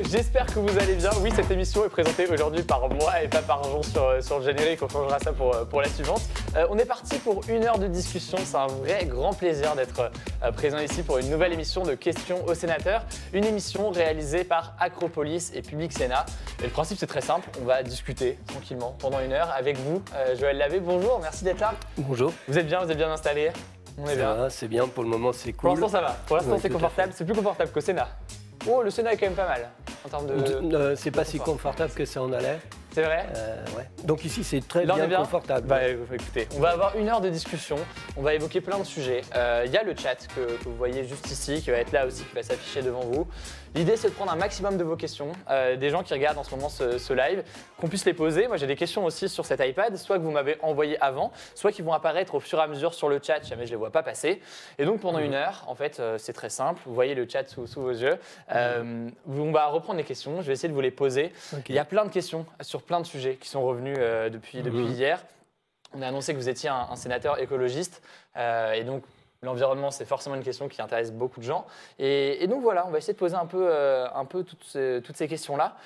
j'espère que vous allez bien. Oui, cette émission est présentée aujourd'hui par moi et pas par Jean sur le générique. On changera ça pour la suivante. On est parti pour 1 heure de discussion. C'est un vrai grand plaisir d'être présent ici pour une nouvelle émission de questions aux sénateurs. Une émission réalisée par Acropolis et Public Sénat. Et le principe, c'est très simple. On va discuter tranquillement pendant 1 heure avec vous. Joël Labbé, bonjour, merci d'être là. Bonjour. Vous êtes bien installé? On est bien. C'est bien, pour le moment c'est cool. Pour l'instant ça va, pour l'instant Ouais, c'est confortable, c'est plus confortable qu'au Sénat. Oh, le Sénat est quand même pas mal en termes de... C'est pas si confortable que ça en a l'air. C'est vrai? Ouais. Donc ici c'est très Là, on est bien confortable. Bah, écoutez, on va avoir 1 heure de discussion, on va évoquer plein de sujets. Il y a le chat que vous voyez juste ici, qui va être là aussi, qui va s'afficher devant vous. L'idée c'est de prendre un maximum de vos questions, des gens qui regardent en ce moment ce live, qu'on puisse les poser. Moi j'ai des questions aussi sur cet iPad, soit que vous m'avez envoyé avant, soit qui vont apparaître au fur et à mesure sur le chat, si jamais je les vois pas passer. Et donc pendant 1 heure, en fait, c'est très simple, vous voyez le chat sous vos yeux. On va reprendre les questions, je vais essayer de vous les poser. Okay. Il y a plein de questions sur plein de sujets qui sont revenus depuis hier. On a annoncé que vous étiez un sénateur écologiste et donc l'environnement, c'est forcément une question qui intéresse beaucoup de gens. Et donc voilà, on va essayer de poser un peu toutes ces questions-là.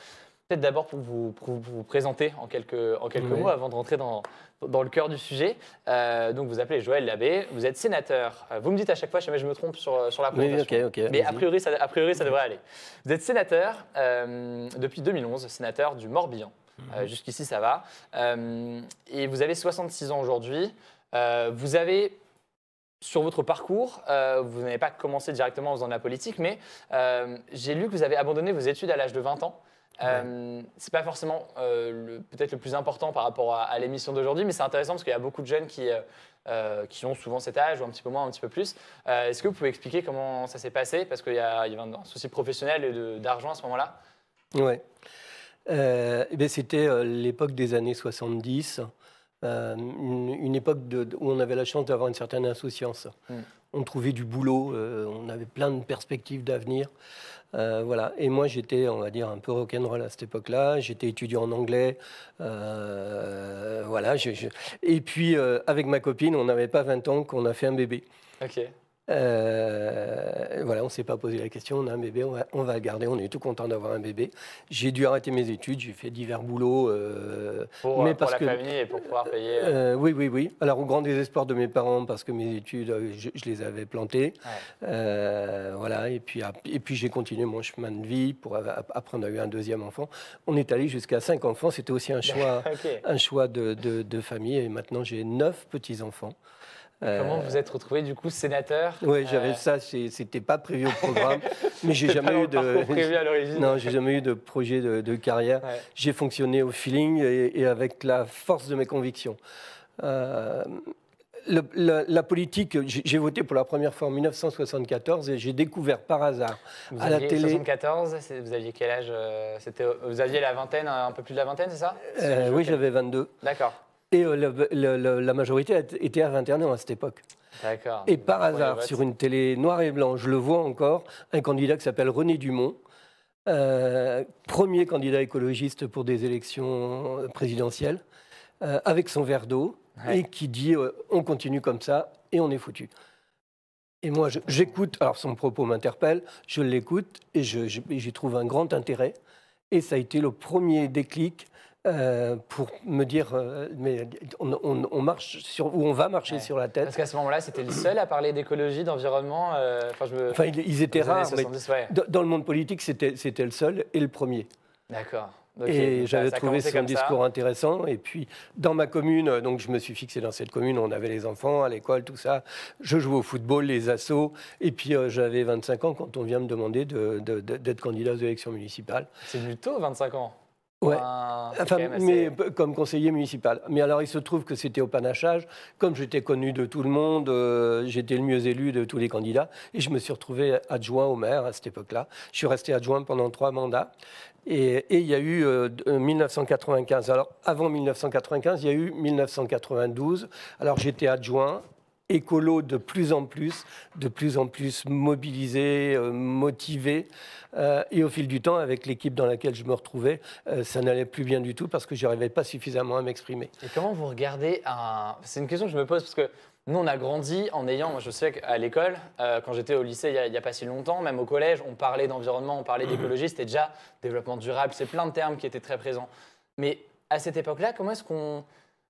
Peut-être d'abord pour vous présenter en quelques mots avant de rentrer dans le cœur du sujet. Donc vous appelez Joël Labbé, vous êtes sénateur. Vous me dites à chaque fois, si jamais je me trompe sur la présentation. Oui, ok. Mais a priori, ça devrait aller. Vous êtes sénateur depuis 2011, sénateur du Morbihan. Jusqu'ici, ça va. Et vous avez 66 ans aujourd'hui. Vous avez... Sur votre parcours, vous n'avez pas commencé directement en faisant de la politique, mais j'ai lu que vous avez abandonné vos études à l'âge de 20 ans. C'est pas forcément peut-être le plus important par rapport à l'émission d'aujourd'hui, mais c'est intéressant parce qu'il y a beaucoup de jeunes qui ont souvent cet âge, ou un petit peu moins, un petit peu plus. Est-ce que vous pouvez expliquer comment ça s'est passé? Parce qu'il y avait un souci professionnel et d'argent à ce moment-là. Oui. C'était l'époque des années 70. Une époque où on avait la chance d'avoir une certaine insouciance. On trouvait du boulot, on avait plein de perspectives d'avenir. Voilà. Et moi, j'étais, on va dire, un peu rock'n'roll à cette époque-là. J'étais étudiant en anglais. Voilà. Et puis, avec ma copine, on n'avait pas 20 ans qu'on a fait un bébé. Ok. Voilà, on ne s'est pas posé la question, on a un bébé, on va le garder, on est tout content d'avoir un bébé. J'ai dû arrêter mes études, j'ai fait divers boulots. Pour la famille et pour pouvoir payer Oui. Alors au grand désespoir de mes parents, parce que mes études, je les avais plantées. Voilà, et puis j'ai continué mon chemin de vie. Après, on a eu un deuxième enfant. On est allé jusqu'à 5 enfants, c'était aussi un choix, un choix de famille. Et maintenant, j'ai 9 petits-enfants. Comment vous êtes retrouvé du coup sénateur? Oui, j'avais ça, c'était pas prévu au programme, mais j'ai jamais eu prévu à l'origine. Non, j'ai jamais eu de projet de carrière. J'ai fonctionné au feeling et avec la force de mes convictions. La politique, j'ai voté pour la première fois en 1974 et j'ai découvert par hasard à la télé. 74, vous aviez quel âge? Vous aviez la vingtaine, un peu plus de la vingtaine, c'est ça? Oui, j'avais 22. D'accord. Et la majorité était à 21 ans à cette époque. D'accord. Et par hasard, sur une télé noir et blanc, je le vois encore, un candidat qui s'appelle René Dumont, premier candidat écologiste pour des élections présidentielles, avec son verre d'eau, et qui dit on continue comme ça et on est foutu. Et moi, j'écoute, alors son propos m'interpelle, je l'écoute et j'y trouve un grand intérêt. Et ça a été le premier déclic pour me dire mais on marche ou on va marcher sur la tête. Parce qu'à ce moment-là, c'était le seul à parler d'écologie, d'environnement. Ils étaient rares, 70, mais dans le monde politique, c'était le seul et le premier. D'accord. Et j'avais trouvé son discours intéressant. Et puis, dans ma commune, donc je me suis fixé dans cette commune, on avait les enfants à l'école, tout ça. Je jouais au football, les assos. Et puis, j'avais 25 ans quand on vient me demander d'être candidat aux élections municipales. C'est venu tôt, 25 ans. Ouais, mais comme conseiller municipal. Mais alors, il se trouve que c'était au panachage. Comme j'étais connu de tout le monde, j'étais le mieux élu de tous les candidats. Et je me suis retrouvé adjoint au maire à cette époque-là. Je suis resté adjoint pendant 3 mandats. Et il y a eu 1995. Alors, avant 1995, il y a eu 1992. Alors, j'étais adjoint. écolos de plus en plus mobilisés, motivés. Et au fil du temps, avec l'équipe dans laquelle je me retrouvais, ça n'allait plus bien du tout parce que je n'arrivais pas suffisamment à m'exprimer. Et comment vous regardez C'est une question que je me pose parce que nous, on a grandi en ayant, moi, je sais qu'à l'école, quand j'étais au lycée il n'y a pas si longtemps, même au collège, on parlait d'environnement, on parlait d'écologie, c'était déjà développement durable, c'est plein de termes qui étaient très présents. Mais à cette époque-là, comment est-ce qu'on...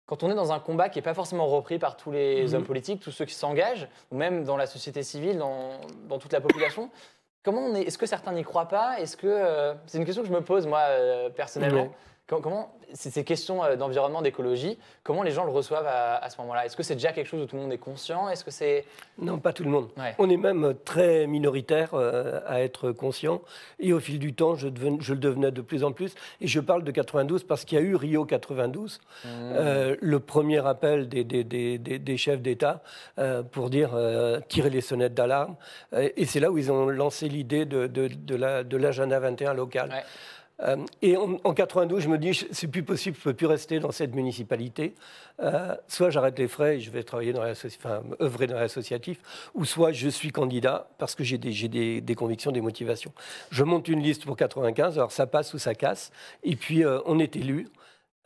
Quand on est dans un combat qui n'est pas forcément repris par tous les hommes politiques, tous ceux qui s'engagent, ou même dans la société civile, dans toute la population, comment on est... Est-ce que certains n'y croient pas? Est-ce que... C'est une question que je me pose, moi, personnellement. Ouais. Comment, ces questions d'environnement, d'écologie, comment les gens le reçoivent à ce moment-là? Est-ce que c'est déjà quelque chose où tout le monde est conscient? Est-ce que c'est... Non, pas tout le monde. Ouais. On est même très minoritaire à être conscient. Et au fil du temps, je le devenais de plus en plus. Et je parle de 92 parce qu'il y a eu Rio 92, le premier appel des chefs d'État pour dire tirer les sonnettes d'alarme. Et c'est là où ils ont lancé l'idée de l'agenda 21 local. Ouais. Et en 92, je me dis, c'est plus possible, je ne peux plus rester dans cette municipalité. Soit j'arrête les frais et je vais travailler œuvrer dans l'associatif, ou soit je suis candidat parce que j'ai des convictions, des motivations. Je monte une liste pour 95, alors ça passe ou ça casse, et puis on est élu.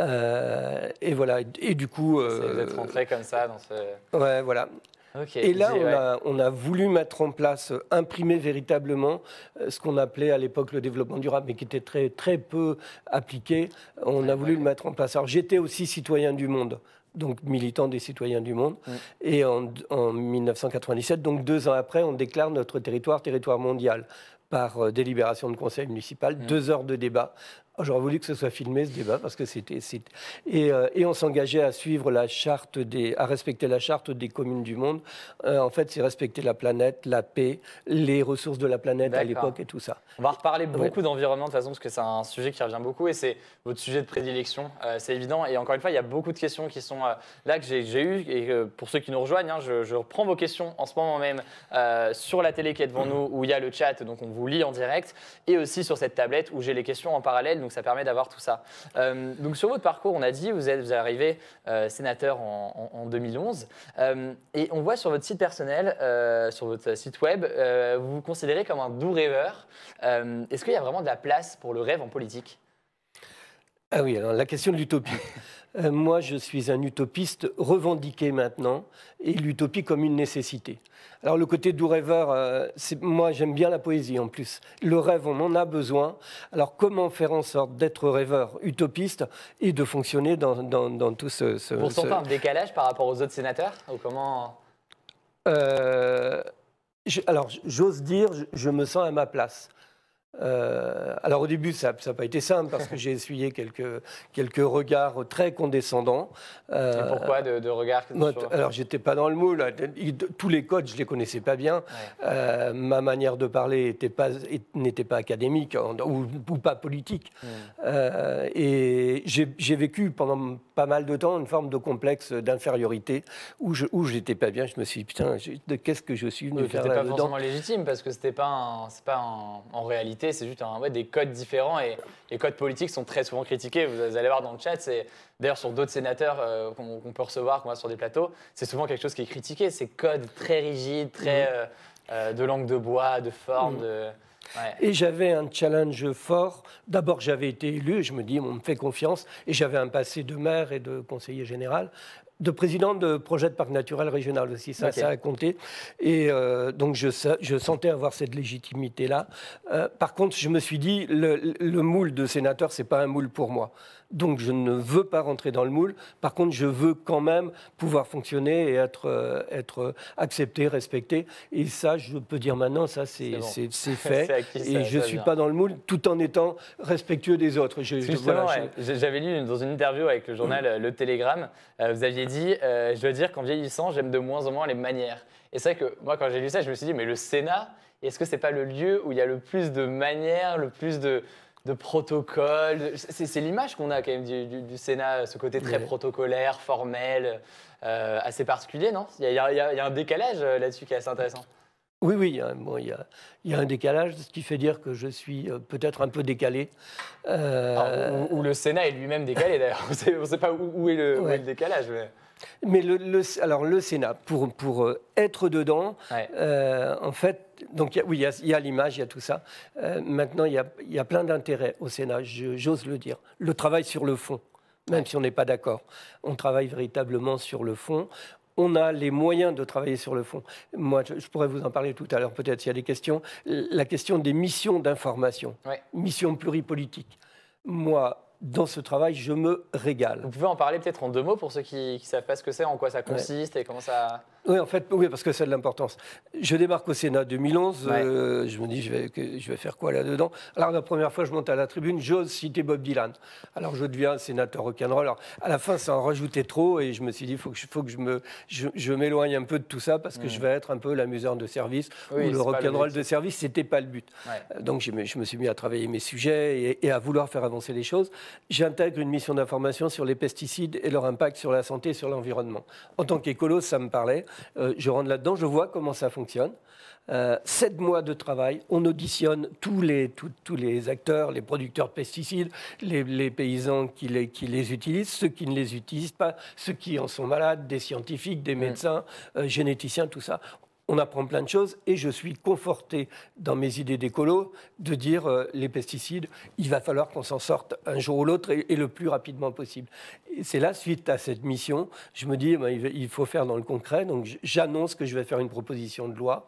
Et voilà, et du coup... Vous êtes rentré comme ça dans ce... Ouais, voilà. Okay. Et là, on a voulu mettre en place, imprimer véritablement ce qu'on appelait à l'époque le développement durable, mais qui était très, très peu appliqué. On a voulu le mettre en place. Alors, j'étais aussi citoyen du monde, donc militant des citoyens du monde. Et en 1997, donc 2 ans après, on déclare notre territoire mondial par délibération de conseil municipal, 2 heures de débat. J'aurais voulu que ce soit filmé, ce débat, parce que c'était... Et on s'engageait à suivre à respecter la charte des communes du monde. En fait, c'est respecter la planète, la paix, les ressources de la planète à l'époque et tout ça. On va reparler beaucoup d'environnement de toute façon, parce que c'est un sujet qui revient beaucoup et c'est votre sujet de prédilection, c'est évident. Et encore une fois, il y a beaucoup de questions qui sont là que j'ai eues. Et pour ceux qui nous rejoignent, je reprends vos questions en ce moment même sur la télé qui est devant nous, où il y a le chat, donc on vous lit en direct, et aussi sur cette tablette où j'ai les questions en parallèle. Donc ça permet d'avoir tout ça. Donc sur votre parcours, on a dit, vous êtes arrivé sénateur en 2011. Et on voit sur votre site personnel, sur votre site web, vous vous considérez comme un doux rêveur. Est-ce qu'il y a vraiment de la place pour le rêve en politique? Ah oui, alors la question de l'utopie. Moi, je suis un utopiste revendiqué maintenant, et l'utopie comme une nécessité. Alors le côté doux rêveur, moi j'aime bien la poésie en plus. Le rêve, on en a besoin. Alors comment faire en sorte d'être rêveur, utopiste, et de fonctionner dans tout ce... Pour certains, un décalage par rapport aux autres sénateurs ou comment... Alors j'ose dire, je me sens à ma place. Alors au début, ça n'a pas été simple parce que j'ai essuyé quelques regards très condescendants. Et pourquoi de regards Alors j'étais pas dans le moule. Tous les codes, je les connaissais pas bien. Ouais. Ma manière de parler n'était pas académique ou pas politique. Et j'ai vécu pendant pas mal de temps une forme de complexe d'infériorité où je n'étais pas bien. Je me suis dit, putain, qu'est-ce que je suis venu faire là-dedans? C'était pas forcément légitime parce que c'était pas en réalité, c'est juste des codes différents et les codes politiques sont très souvent critiqués. Vous allez voir dans le chat, c'est d'ailleurs sur d'autres sénateurs qu'on peut recevoir, qu'on voit sur des plateaux, c'est souvent quelque chose qui est critiqué. Ces codes très rigides, très de langue de bois, de forme, Ouais. Et j'avais un challenge fort. D'abord, j'avais été élu, je me dis, on me fait confiance, et j'avais un passé de maire et de conseiller général, de président de projet de parc naturel régional aussi, ça a compté. Et donc, je sentais avoir cette légitimité-là. Par contre, je me suis dit, le moule de sénateur, ce n'est pas un moule pour moi. Donc, je ne veux pas rentrer dans le moule. Par contre, je veux quand même pouvoir fonctionner et être accepté, respecté. Et ça, je peux dire maintenant, ça, c'est fait. Et je ne suis pas dans le moule, tout en étant respectueux des autres. J'avais lu dans une interview avec le journal Le Télégramme, vous aviez dit, je dois dire qu'en vieillissant, j'aime de moins en moins les manières. Et c'est vrai que moi, quand j'ai lu ça, je me suis dit, mais le Sénat, est-ce que ce n'est pas le lieu où il y a le plus de manières, le plus de protocole? C'est l'image qu'on a quand même du Sénat, ce côté très protocolaire, formel, assez particulier, non? Il y a un décalage là-dessus qui est assez intéressant. Oui, oui, bon, il y a un décalage, ce qui fait dire que je suis peut-être un peu décalé. Ou le Sénat est lui-même décalé d'ailleurs. On ne sait pas où est où est le décalage. Mais alors le Sénat, pour être dedans, Ouais. en fait, donc oui, il y a l'image, il y a tout ça. Maintenant, il y a plein d'intérêts au Sénat, j'ose le dire. Le travail sur le fond, même si on n'est pas d'accord. On travaille véritablement sur le fond. On a les moyens de travailler sur le fond. Moi, je pourrais vous en parler tout à l'heure, peut-être, s'il y a des questions. La question des missions d'information, missions pluripolitiques. Moi, dans ce travail, je me régale. Vous pouvez en parler peut-être en 2 mots pour ceux qui ne savent pas ce que c'est, en quoi ça consiste et comment ça... Oui, en fait, oui, parce que ça a de l'importance. Je débarque au Sénat 2011, je me dis, je vais faire quoi là-dedans? Alors, la première fois, je monte à la tribune, j'ose citer Bob Dylan. Alors, je deviens sénateur rock'n'roll. Alors, à la fin, ça en rajoutait trop, et je me suis dit, il faut que je m'éloigne un peu de tout ça, parce que je vais être un peu l'amuseur de service, ou le rock'n'roll de service, c'était pas le but. Donc, je me suis mis à travailler mes sujets et à vouloir faire avancer les choses. J'intègre une mission d'information sur les pesticides et leur impact sur la santé et sur l'environnement. En tant qu'écolo, ça me parlait. Je rentre là-dedans, je vois comment ça fonctionne. 7 mois de travail, on auditionne tous les acteurs, les producteurs de pesticides, les paysans qui les utilisent, ceux qui ne les utilisent pas, ceux qui en sont malades, des scientifiques, des médecins, généticiens, tout ça. On apprend plein de choses et je suis conforté dans mes idées d'écolo de dire les pesticides, il va falloir qu'on s'en sorte un jour ou l'autre et le plus rapidement possible. Et c'est là, suite à cette mission, je me dis il faut faire dans le concret. Donc j'annonce que je vais faire une proposition de loi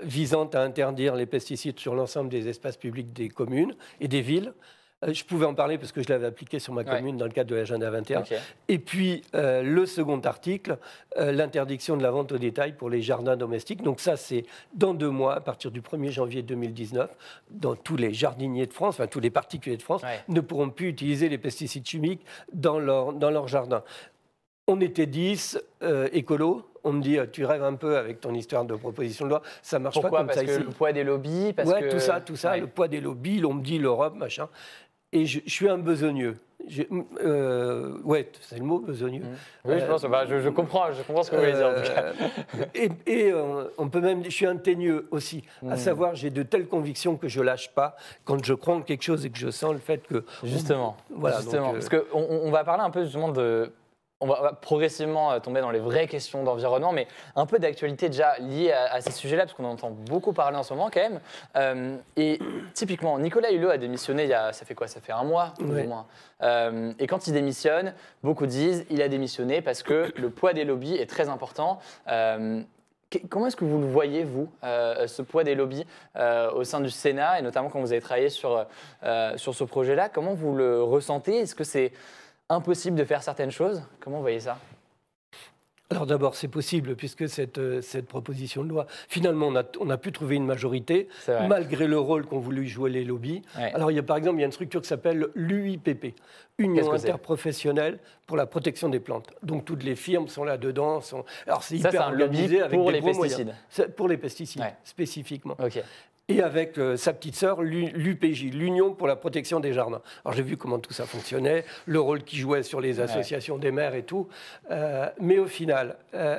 visant à interdire les pesticides sur l'ensemble des espaces publics des communes et des villes. Je pouvais en parler parce que je l'avais appliqué sur ma commune dans le cadre de l'agenda 21. Et puis, le second article, l'interdiction de la vente au détail pour les jardins domestiques. Donc ça, c'est dans 2 mois, à partir du 1er janvier 2019, dans tous les jardiniers de France, enfin tous les particuliers de France, ne pourront plus utiliser les pesticides chimiques dans leur jardin. On était 10 écolos. On me dit, tu rêves un peu avec ton histoire de proposition de loi, ça marche pas comme ça ici. Parce que le poids des lobbies, tout ça, le poids des lobbies, on me dit l'Europe, machin. Et je suis un besogneux. C'est le mot, besogneux. Oui, je pense, je comprends ce que vous voulez dire en tout cas. On peut même, je suis un teigneux aussi, à savoir j'ai de telles convictions que je lâche pas quand je crois en quelque chose et que je sens le fait que... Justement, parce qu'on va parler un peu justement de... On va progressivement tomber dans les vraies questions d'environnement, mais un peu d'actualité déjà liée à ces sujets-là, parce qu'on en entend beaucoup parler en ce moment quand même. Et typiquement, Nicolas Hulot a démissionné ça fait 1 mois, plus ou moins. Et quand il démissionne, beaucoup disent qu'il a démissionné parce que le poids des lobbies est très important. Comment est-ce que vous le voyez, vous, ce poids des lobbies au sein du Sénat, et notamment quand vous avez travaillé sur ce projet-là? Comment vous le ressentez? Est-ce que c'est impossible de faire certaines choses? Comment vous voyez ça? Alors d'abord, c'est possible, puisque cette proposition de loi, finalement, on a pu trouver une majorité, malgré le rôle qu'ont voulu jouer les lobbies. Alors, par exemple, il y a une structure qui s'appelle l'UIPP, Union interprofessionnelle pour la protection des plantes. Donc, toutes les firmes sont là-dedans. Alors, c'est hyper organisé avec des gros moyens. Pour les pesticides, spécifiquement. Et avec sa petite sœur, l'UPJ, l'Union pour la protection des jardins. Alors j'ai vu comment tout ça fonctionnait, le rôle qu'ils jouaient sur les associations des maires et tout. Mais au final,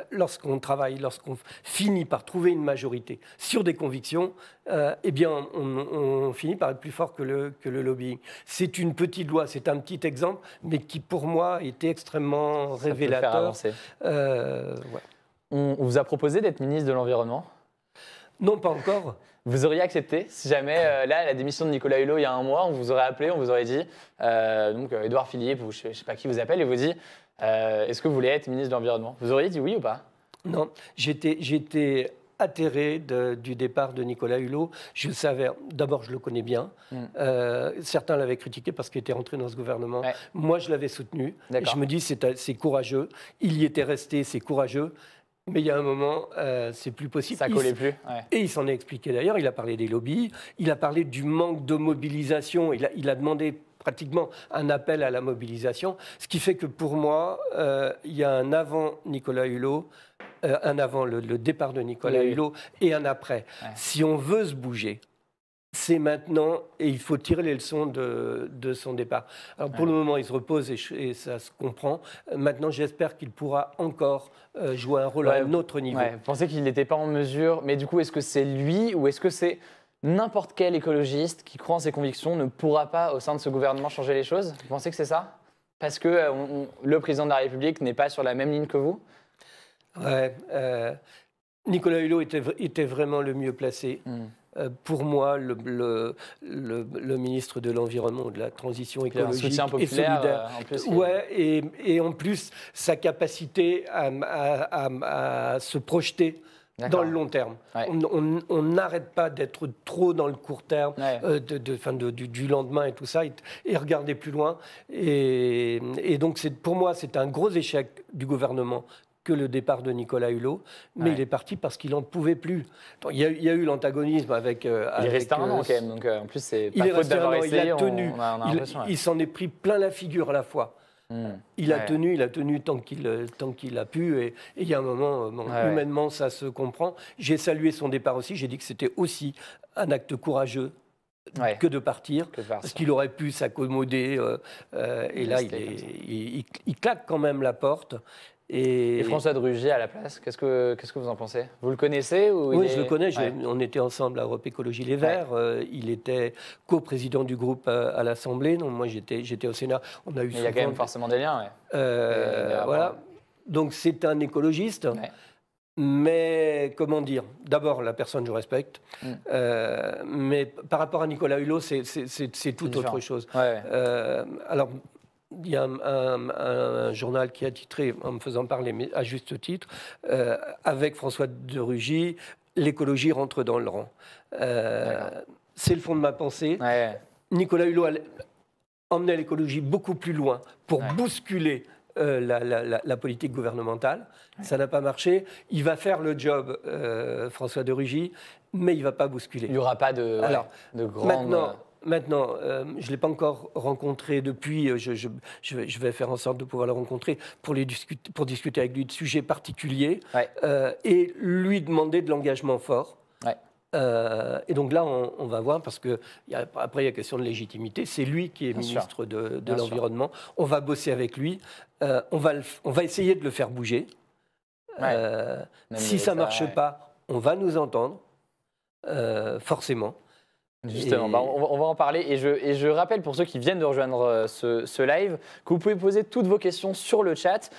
lorsqu'on travaille, lorsqu'on finit par trouver une majorité sur des convictions, eh bien on finit par être plus fort que le lobbying. C'est une petite loi, c'est un petit exemple, mais qui pour moi était extrêmement révélateur. Ça peut faire avancer. On vous a proposé d'être ministre de l'Environnement? Non, pas encore. Vous auriez accepté si jamais, là, la démission de Nicolas Hulot il y a 1 mois, on vous aurait appelé, on vous aurait dit, donc Édouard Philippe, ou je ne sais pas qui vous appelle, et vous dit, est-ce que vous voulez être ministre de l'Environnement? Vous auriez dit oui ou pas? Non, j'étais atterré du départ de Nicolas Hulot. Je le savais, d'abord je le connais bien. Certains l'avaient critiqué parce qu'il était rentré dans ce gouvernement. Moi, je l'avais soutenu. Et je me dis, c'est courageux. Il y était resté, c'est courageux. Mais il y a un moment, c'est plus possible. Ça collait plus. Et il s'en est expliqué d'ailleurs. Il a parlé des lobbies, il a parlé du manque de mobilisation. Il a demandé pratiquement un appel à la mobilisation. Ce qui fait que pour moi, il y a un avant Nicolas Hulot, un avant le départ de Nicolas Hulot et un après. Si on veut se bouger, c'est maintenant, et il faut tirer les leçons de son départ. Alors pour le moment, il se repose et ça se comprend. Maintenant, j'espère qu'il pourra encore jouer un rôle à un autre niveau. Vous pensez qu'il n'était pas en mesure, mais du coup, est-ce que c'est lui ou est-ce que c'est n'importe quel écologiste qui croit en ses convictions ne pourra pas, au sein de ce gouvernement, changer les choses? Vous pensez que c'est ça? Parce que le président de la République n'est pas sur la même ligne que vous? Ouais, Nicolas Hulot était vraiment le mieux placé. Pour moi, le ministre de l'Environnement, de la Transition écologique un soutien populaire, et solidaire. en plus, et en plus, sa capacité à se projeter dans le long terme. Ouais. On n'arrête pas d'être trop dans le court terme, du lendemain et tout ça, et regarder plus loin. Et donc, pour moi, c'est un gros échec du gouvernement que le départ de Nicolas Hulot, mais il est parti parce qu'il n'en pouvait plus. Il y a eu l'antagonisme avec... il est resté un an quand même, donc en plus c'est pas faute d'avoir essayé. Il a tenu, il s'en est pris plein la figure à la fois. Il a tenu tant qu'il a pu, et il y a un moment, humainement, ça se comprend. J'ai salué son départ aussi, j'ai dit que c'était aussi un acte courageux que de partir, parce qu'il aurait pu s'accommoder, et là, il claque quand même la porte. Et François de Rugy à la place, qu'est-ce que vous en pensez? Vous le connaissez ou Oui, je le connais. On était ensemble à Europe Écologie Les Verts. Il était co-président du groupe à l'Assemblée. Donc moi, j'étais au Sénat. On a eu. Mais il y a quand même forcément des liens. Voilà. Donc c'est un écologiste. Mais comment dire? D'abord, la personne, je respecte. Mais par rapport à Nicolas Hulot, c'est tout autre chose. Alors. Il y a un journal qui a titré, en me faisant parler, mais à juste titre, avec François de Rugy, l'écologie rentre dans le rang. C'est le fond de ma pensée. Nicolas Hulot a emmené l'écologie beaucoup plus loin pour bousculer la politique gouvernementale. Ça n'a pas marché. Il va faire le job, François de Rugy, mais il ne va pas bousculer. Il n'y aura pas de grande... Maintenant, je ne l'ai pas encore rencontré depuis, je vais faire en sorte de pouvoir le rencontrer pour discuter avec lui de sujets particuliers et lui demander de l'engagement fort. Et donc là, on va voir, parce qu'après, il y a question de légitimité. C'est lui qui est ministre de l'Environnement. On va bosser avec lui. On va essayer de le faire bouger. Si ça ne marche pas, on va nous entendre, forcément. Justement, on va en parler et je rappelle pour ceux qui viennent de rejoindre ce live que vous pouvez poser toutes vos questions sur le chat.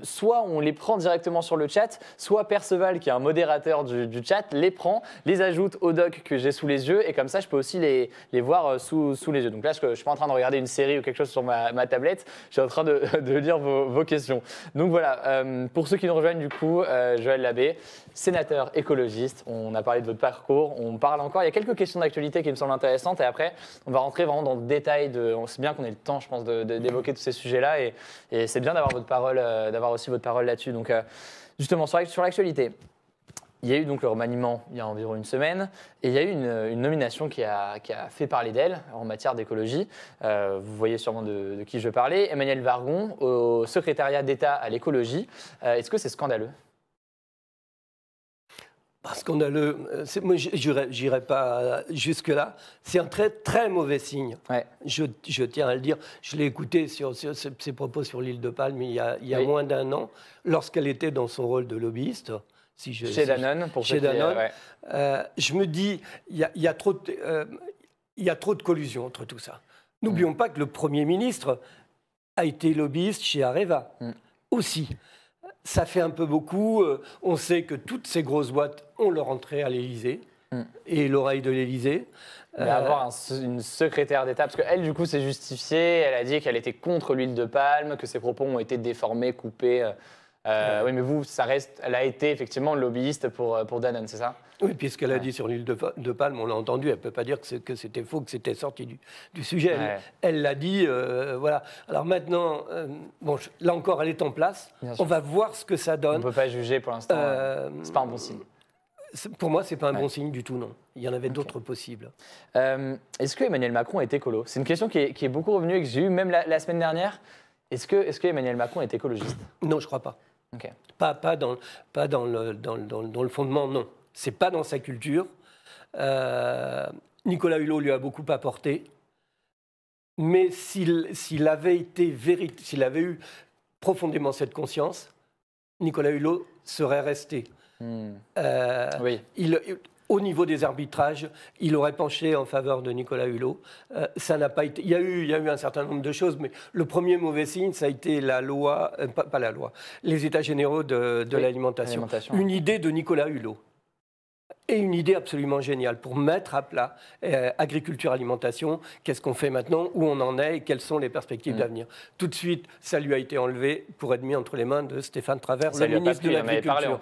Soit on les prend directement sur le chat, soit Perceval, qui est un modérateur du chat, les prend, les ajoute au doc que j'ai sous les yeux et comme ça je peux aussi les voir sous les yeux. Donc là je ne suis pas en train de regarder une série ou quelque chose sur ma tablette, je suis en train de lire vos questions. Donc voilà, pour ceux qui nous rejoignent du coup, Joël Labbé, sénateur écologiste, on a parlé de votre parcours, on parle encore, il y a quelques questions d'actualité qui me semblent intéressantes et après on va rentrer vraiment dans le détail. C'est bien qu'on ait le temps, je pense, d'évoquer tous ces sujets-là et c'est bien d'avoir aussi votre parole là-dessus. Donc justement sur l'actualité, il y a eu donc le remaniement il y a environ une semaine et il y a eu une nomination qui a fait parler d'elle en matière d'écologie. Vous voyez sûrement de qui je parlais, Emmanuelle Wargon au secrétariat d'État à l'écologie. Est-ce que c'est scandaleux? Scandaleux, moi je n'irai pas jusque-là. C'est un très très mauvais signe. Je tiens à le dire. Je l'ai écouté sur ses propos sur l'île de Palme il y a moins d'un an, lorsqu'elle était dans son rôle de lobbyiste. Chez Danone, pour chez Danone. Je me dis, il y a trop de collusion entre tout ça. N'oublions pas que le Premier ministre a été lobbyiste chez Areva aussi. Ça fait un peu beaucoup. On sait que toutes ces grosses boîtes ont leur entrée à l'Élysée et l'oreille de l'Élysée. Mais avoir une secrétaire d'État, parce qu'elle, du coup, s'est justifiée. Elle a dit qu'elle était contre l'huile de palme, que ses propos ont été déformés, coupés. Oui, mais vous, elle a été effectivement lobbyiste pour Danone, c'est ça? Oui, puis ce qu'elle a dit sur l'huile de palme, on l'a entendu, elle ne peut pas dire que c'était faux, que c'était sorti du sujet. Elle l'a dit, voilà. Alors maintenant, là encore, elle est en place. On va voir ce que ça donne. On ne peut pas juger pour l'instant, c'est pas un bon signe. Pour moi, ce n'est pas un bon signe du tout, non. Il y en avait d'autres possibles. Est-ce que Emmanuel Macron est écolo? C'est une question qui est beaucoup revenue et que j'ai eue même la semaine dernière. Est-ce que Emmanuel Macron est écologiste? Non, je ne crois pas. Pas dans le fondement, non. C'est pas dans sa culture. Nicolas Hulot lui a beaucoup apporté, mais s'il avait eu profondément cette conscience, Nicolas Hulot serait resté. Oui. Au niveau des arbitrages, il aurait penché en faveur de Nicolas Hulot. Ça n'a pas été. Il y a eu un certain nombre de choses, mais le premier mauvais signe, ça a été la loi, pas la loi, les États généraux de l'alimentation. Une idée de Nicolas Hulot. Et une idée absolument géniale pour mettre à plat agriculture-alimentation, qu'est-ce qu'on fait maintenant, où on en est et quelles sont les perspectives d'avenir. Tout de suite, ça lui a été enlevé pour être mis entre les mains de Stéphane Travers, le ministre de l'Agriculture.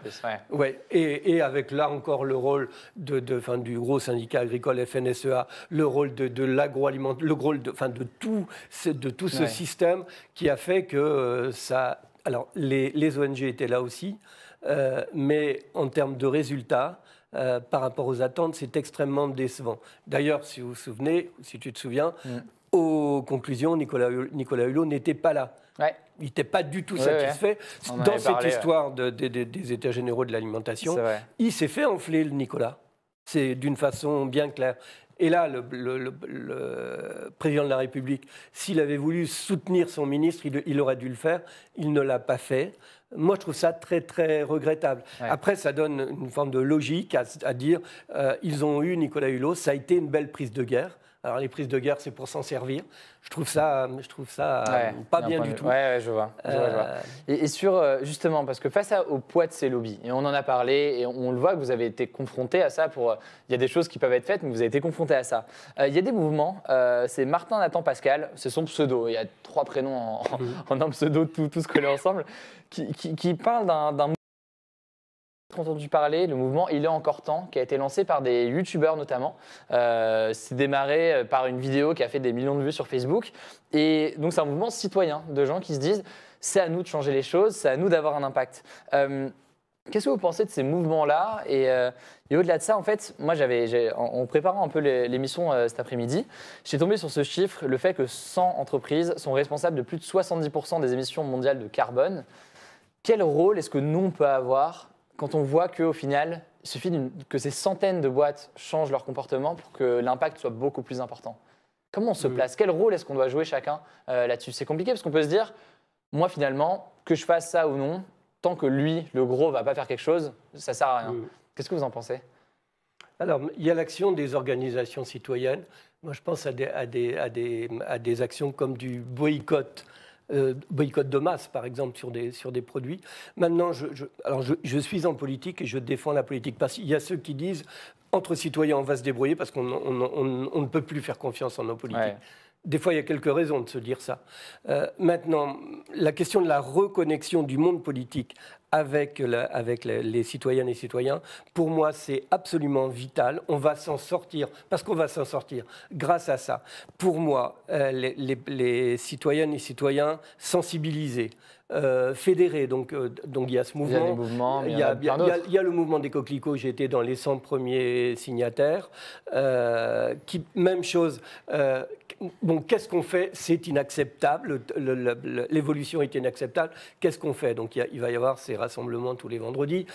Ouais. Et avec là encore le rôle du gros syndicat agricole FNSEA, le rôle de l'agroalimentaire, le rôle de tout ce système qui a fait que ça... Alors, les ONG étaient là aussi, mais en termes de résultats, par rapport aux attentes, c'est extrêmement décevant. D'ailleurs, si vous vous souvenez, si tu te souviens, aux conclusions, Nicolas Hulot n'était pas là. Ouais. Il n'était pas du tout satisfait. Dans cette histoire des États généraux de l'alimentation, il s'est fait enfler, le Nicolas. C'est d'une façon bien claire. Et là, le président de la République, s'il avait voulu soutenir son ministre, il aurait dû le faire. Il ne l'a pas fait. Moi, je trouve ça très, très regrettable. Ouais. Après, ça donne une forme de logique à dire ils ont eu Nicolas Hulot, ça a été une belle prise de guerre. Alors, les prises de guerre, c'est pour s'en servir. Je trouve ça pas bien du tout. Ouais, je vois. Et sur, justement, parce que face au poids de ces lobbies, et on en a parlé, et on le voit que vous avez été confronté à ça. Il y a des choses qui peuvent être faites, mais vous avez été confronté à ça. Il y a des mouvements, c'est Martin, Nathan, Pascal, c'est son pseudo. Il y a 3 prénoms en un pseudo, tous collés ensemble, qui parlent d'un entendu parler, le mouvement Il est encore temps, qui a été lancé par des youtubeurs notamment. C'est démarré par une vidéo qui a fait des millions de vues sur Facebook. Et donc c'est un mouvement citoyen de gens qui se disent c'est à nous de changer les choses, c'est à nous d'avoir un impact. Qu'est-ce que vous pensez de ces mouvements-là et au-delà de ça, en fait, moi, en préparant un peu l'émission cet après-midi, j'ai tombé sur ce chiffre, le fait que 100 entreprises sont responsables de plus de 70% des émissions mondiales de carbone. Quel rôle est-ce que nous, on peut avoir quand on voit qu'au final, il suffit que ces centaines de boîtes changent leur comportement pour que l'impact soit beaucoup plus important? Comment on se place? Quel rôle est-ce qu'on doit jouer chacun là-dessus? C'est compliqué parce qu'on peut se dire, moi finalement, que je fasse ça ou non, tant que lui, le gros, ne va pas faire quelque chose, ça ne sert à rien. Qu'est-ce que vous en pensez? Alors, il y a l'action des organisations citoyennes. Moi, je pense à des actions comme du boycott de masse, par exemple, sur des produits. Maintenant, je suis en politique et je défends la politique. Parce qu'il y a ceux qui disent, entre citoyens, on va se débrouiller parce qu'on ne peut plus faire confiance en nos politiques. Ouais. Des fois, il y a quelques raisons de se dire ça. Maintenant, la question de la reconnexion du monde politique avec les citoyennes et citoyens, pour moi, c'est absolument vital. On va s'en sortir, parce qu'on va s'en sortir grâce à ça. Pour moi, les citoyennes et citoyens sensibilisés, fédérés, donc il y a ce mouvement. Il y a le mouvement des coquelicots, j'ai été dans les 100 premiers signataires. Même chose... Bon, qu'est-ce qu'on fait? C'est inacceptable, l'évolution est inacceptable. Qu'est-ce qu'on fait? Donc il va y avoir ces rassemblements tous les vendredis,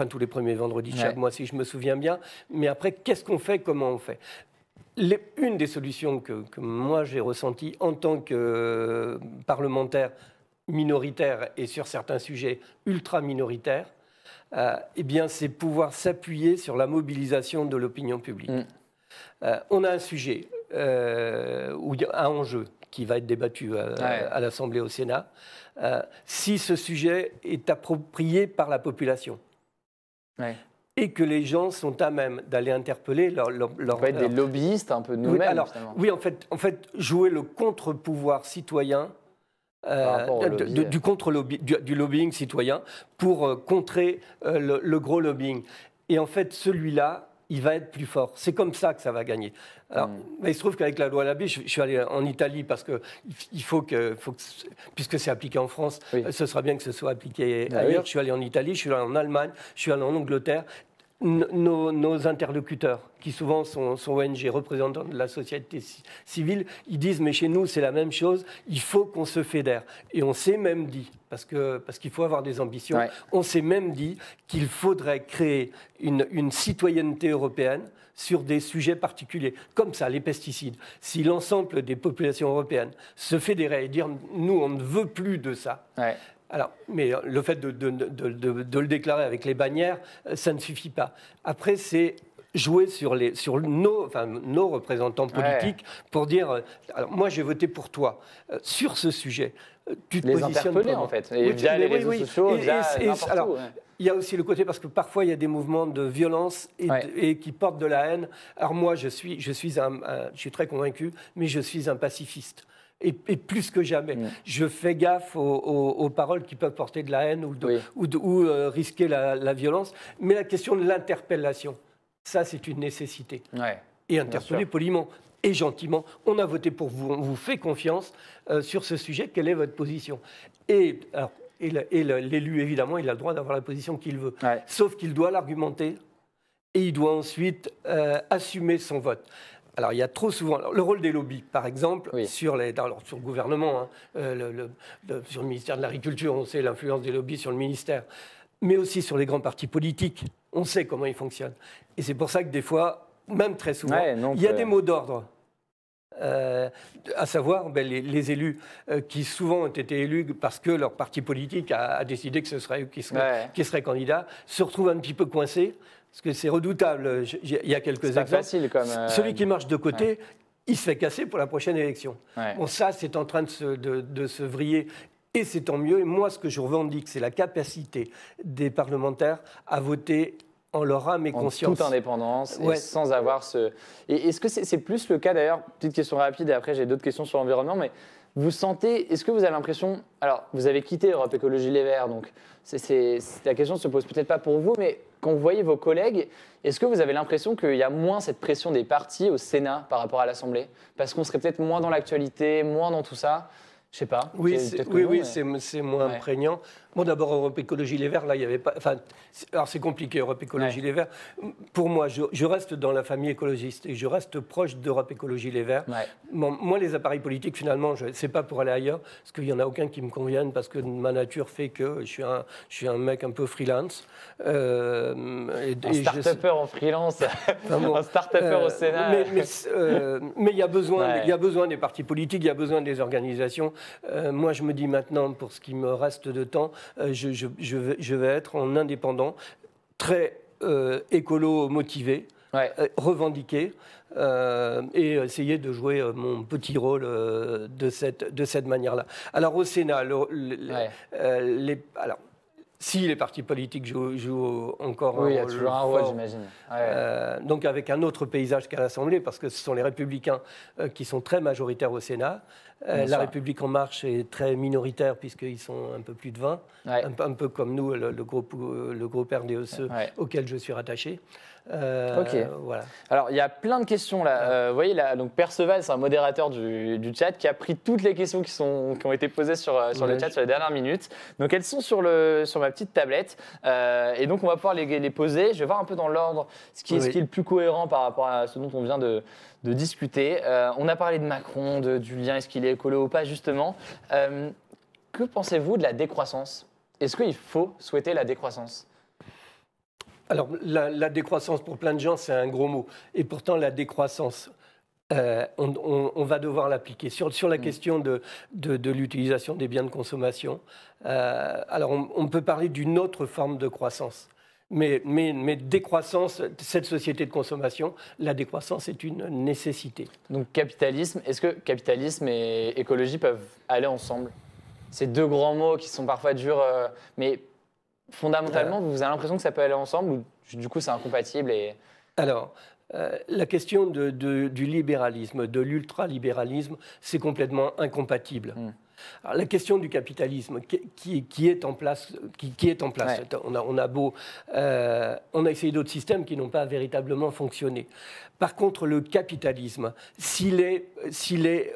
tous les premiers vendredis de chaque mois, si je me souviens bien. Mais après, qu'est-ce qu'on fait? Comment on fait? Une des solutions que moi j'ai ressenties en tant que parlementaire minoritaire et sur certains sujets ultra minoritaires, eh bien, c'est pouvoir s'appuyer sur la mobilisation de l'opinion publique. On a un sujet où il y a un enjeu qui va être débattu à l'Assemblée, au Sénat, si ce sujet est approprié par la population et que les gens sont à même d'aller interpeller leur on peut être des lobbyistes un peu nous-mêmes. Oui, en fait, jouer le contre-pouvoir citoyen, du lobbying citoyen pour contrer le gros lobbying. Et en fait, celui-là, il va être plus fort. C'est comme ça que ça va gagner. Alors, il se trouve qu'avec la loi Labbé, je suis allé en Italie parce qu'il faut que, puisque c'est appliqué en France, ce sera bien que ce soit appliqué ailleurs. Je suis allé en Italie, je suis allé en Allemagne, je suis allé en Angleterre. nos interlocuteurs, qui souvent sont ONG, représentants de la société civile, ils disent mais chez nous c'est la même chose, il faut qu'on se fédère. Et on s'est même dit, parce qu'il faut avoir des ambitions, on s'est même dit qu'il faudrait créer une citoyenneté européenne sur des sujets particuliers, comme ça, les pesticides. Si l'ensemble des populations européennes se fédéraient et dire nous on ne veut plus de ça. Alors, mais le fait de le déclarer avec les bannières, ça ne suffit pas. Après, c'est jouer sur nos représentants politiques pour dire alors moi j'ai voté pour toi sur ce sujet. Tu te positionnes interpeller en fait, et via les réseaux sociaux, via n'importe où. Il y a aussi le côté, parce que parfois il y a des mouvements de violence et qui portent de la haine. Alors moi je suis très convaincu, mais je suis un pacifiste. Et plus que jamais, je fais gaffe aux paroles qui peuvent porter de la haine ou risquer la violence. Mais la question de l'interpellation, ça c'est une nécessité. Et interpeller poliment et gentiment. On a voté pour vous, on vous fait confiance sur ce sujet. Quelle est votre position ? Et l'élu, évidemment, il a le droit d'avoir la position qu'il veut. Sauf qu'il doit l'argumenter et il doit ensuite assumer son vote. Alors, il y a trop souvent... le rôle des lobbies, par exemple, sur le gouvernement, sur le ministère de l'Agriculture, on sait l'influence des lobbies sur le ministère, mais aussi sur les grands partis politiques, on sait comment ils fonctionnent. Et c'est pour ça que des fois, même très souvent, il y a des mots d'ordre. À savoir les élus qui souvent ont été élus parce que leur parti politique a décidé que ce serait eux qui seraient candidats, se retrouvent un petit peu coincés. Parce que c'est redoutable. Il y a quelques exemples. Facile comme, celui qui marche de côté, il se fait casser pour la prochaine élection. Bon, ça, c'est en train de se vriller. Et c'est tant mieux. Et moi, ce que je revendique, c'est la capacité des parlementaires à voter en leur âme et conscience. En toute indépendance et sans avoir ce... Et est-ce que c'est plus le cas, d'ailleurs, petite question rapide, et après j'ai d'autres questions sur l'environnement, mais vous sentez, est-ce que vous avez l'impression... Alors, vous avez quitté Europe Écologie Les Verts, donc la question ne se pose peut-être pas pour vous, mais quand vous voyez vos collègues, est-ce que vous avez l'impression qu'il y a moins cette pression des partis au Sénat par rapport à l'Assemblée ? Parce qu'on serait peut-être moins dans l'actualité, moins dans tout ça ? Je sais pas. Oui, c'est moins prégnant. Bon, d'abord, Europe Écologie Les Verts, là, il n'y avait pas... Enfin, alors, c'est compliqué, Europe Écologie Les Verts. Pour moi, je reste dans la famille écologiste et je reste proche d'Europe Écologie Les Verts. Bon, moi, les appareils politiques, finalement, c'est pas pour aller ailleurs, parce qu'il n'y en a aucun qui me convienne, parce que ma nature fait que je suis un mec un peu freelance. Un start-upper en freelance, un start-upper au Sénat. Mais il y a besoin des partis politiques, il y a besoin des organisations. Moi, je me dis maintenant, pour ce qui me reste de temps, je vais être en indépendant, très écolo motivé, revendiqué, et essayer de jouer mon petit rôle de cette manière-là. Alors au Sénat, si les partis politiques jouent encore un rôle, il y a toujours un rôle, j'imagine. Donc avec un autre paysage qu'à l'Assemblée, parce que ce sont les Républicains qui sont très majoritaires au Sénat. La République En Marche est très minoritaire, puisqu'ils sont un peu plus de 20, un peu comme nous, le groupe RDSE, auquel je suis rattaché. Voilà. Alors, il y a plein de questions là. Vous voyez, là, donc Perceval, c'est un modérateur du chat qui a pris toutes les questions qui ont été posées sur le chat sur les dernières minutes. Donc, elles sont sur ma petite tablette. Et donc, on va pouvoir les poser. Je vais voir un peu dans l'ordre ce qui est le plus cohérent par rapport à ce dont on vient de discuter. On a parlé de Macron, du lien, est-ce qu'il est écolo ou pas, justement. Que pensez-vous de la décroissance ? Est-ce qu'il faut souhaiter la décroissance ? Alors, la décroissance, pour plein de gens, c'est un gros mot. Et pourtant, la décroissance, on va devoir l'appliquer. Sur la question de l'utilisation des biens de consommation, alors on peut parler d'une autre forme de croissance. Mais décroissance, cette société de consommation, la décroissance est une nécessité. Donc capitalisme, est-ce que capitalisme et écologie peuvent aller ensemble ? Ces deux grands mots qui sont parfois durs, mais fondamentalement, vous avez l'impression que ça peut aller ensemble ou du coup c'est incompatible Alors, la question du libéralisme, de l'ultralibéralisme, c'est complètement incompatible. Alors, la question du capitalisme qui est en place, on a essayé d'autres systèmes qui n'ont pas véritablement fonctionné. Par contre, le capitalisme, s'il est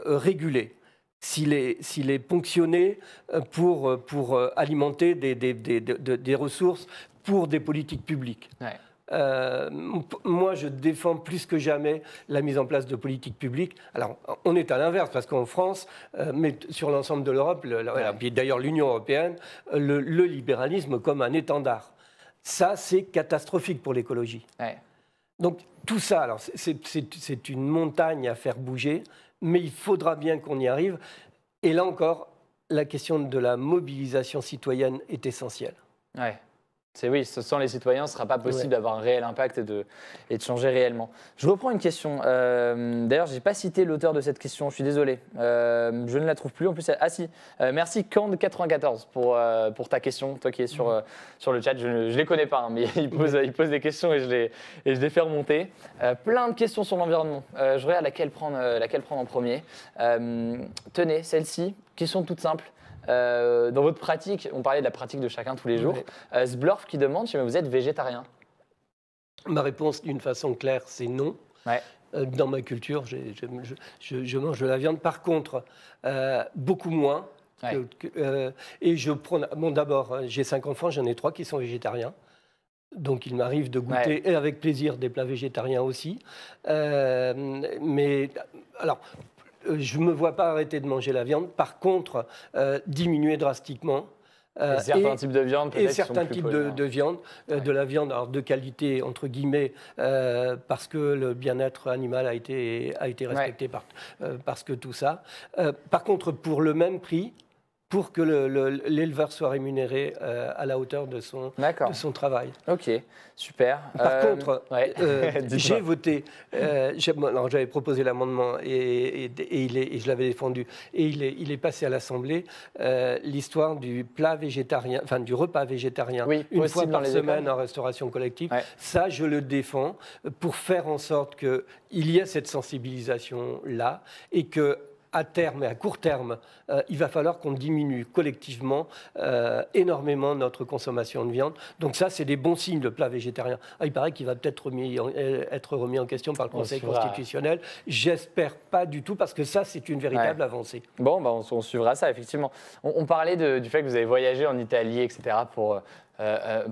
régulé, s'il est ponctionné pour alimenter des ressources pour des politiques publiques, Moi, je défends plus que jamais la mise en place de politiques publiques. Alors, on est à l'inverse, parce qu'en France, mais sur l'ensemble de l'Europe, puis d'ailleurs l'Union européenne, le libéralisme comme un étendard. Ça, c'est catastrophique pour l'écologie. Ouais. Donc, tout ça, alors, c'est une montagne à faire bouger, mais il faudra bien qu'on y arrive. Et là encore, la question de la mobilisation citoyenne est essentielle. Ouais. Oui, sans les citoyens, ce ne sera pas possible d'avoir un réel impact et de changer réellement. Je reprends une question. D'ailleurs, je n'ai pas cité l'auteur de cette question, je suis désolé. Je ne la trouve plus. En plus, si. Merci Kand94 pour ta question, toi qui es sur le chat. Je ne les connais pas, hein, mais il pose des questions et je les fais remonter. Plein de questions sur l'environnement. Je regarde laquelle prendre en premier. Tenez, celle-ci, question toute simple. Dans votre pratique, on parlait de la pratique de chacun tous les jours. Sblorf qui demande si vous êtes végétarien. Ma réponse, d'une façon claire, c'est non. Ouais. Dans ma culture, je mange de la viande. Par contre, beaucoup moins. Ouais. Et je prends. Bon, d'abord, j'ai 5 enfants, j'en ai 3 qui sont végétariens. Donc, il m'arrive de goûter, et avec plaisir, des plats végétariens aussi. Mais alors. Je ne me vois pas arrêter de manger la viande. Par contre, diminuer drastiquement. Certains types de viande, peut-être. Et certains types de viande, de la viande alors, de qualité, entre guillemets, parce que le bien-être animal a été respecté, parce que tout ça. Par contre, pour le même prix, pour que l'éleveur soit rémunéré à la hauteur de son travail. Ok, super. Par contre, j'ai voté, j'avais proposé l'amendement et je l'avais défendu, et il est passé à l'Assemblée, l'histoire du plat végétarien, enfin du repas végétarien, une fois par semaine en restauration collective. Ouais. Ça, je le défends pour faire en sorte qu'il y ait cette sensibilisation-là et que à terme et à court terme, il va falloir qu'on diminue collectivement énormément notre consommation de viande. Donc ça, c'est des bons signes, le plat végétarien. Il paraît qu'il va peut-être être remis en question par le Conseil constitutionnel. J'espère pas du tout, parce que ça, c'est une véritable avancée. Bon, bah, on suivra ça, effectivement. On parlait du fait que vous avez voyagé en Italie, etc., pour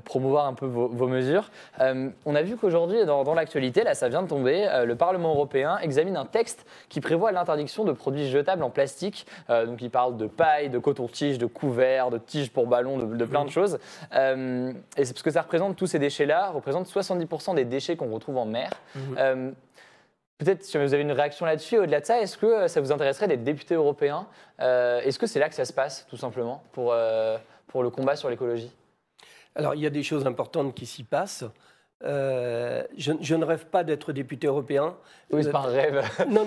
promouvoir un peu vos mesures. On a vu qu'aujourd'hui, dans l'actualité, là ça vient de tomber, le Parlement européen examine un texte qui prévoit l'interdiction de produits jetables en plastique. Donc il parle de paille, de coton-tige, de couverts, de tiges pour ballons, de plein de choses. Et c'est parce que ça représente, tous ces déchets-là, représentent 70% des déchets qu'on retrouve en mer. Peut-être si vous avez une réaction là-dessus, au-delà de ça, est-ce que ça vous intéresserait d'être député européen? Est-ce que c'est là que ça se passe, tout simplement, pour le combat sur l'écologie? Alors, il y a des choses importantes qui s'y passent. Je ne rêve pas d'être député européen. Oui, c'est pas un rêve. Non.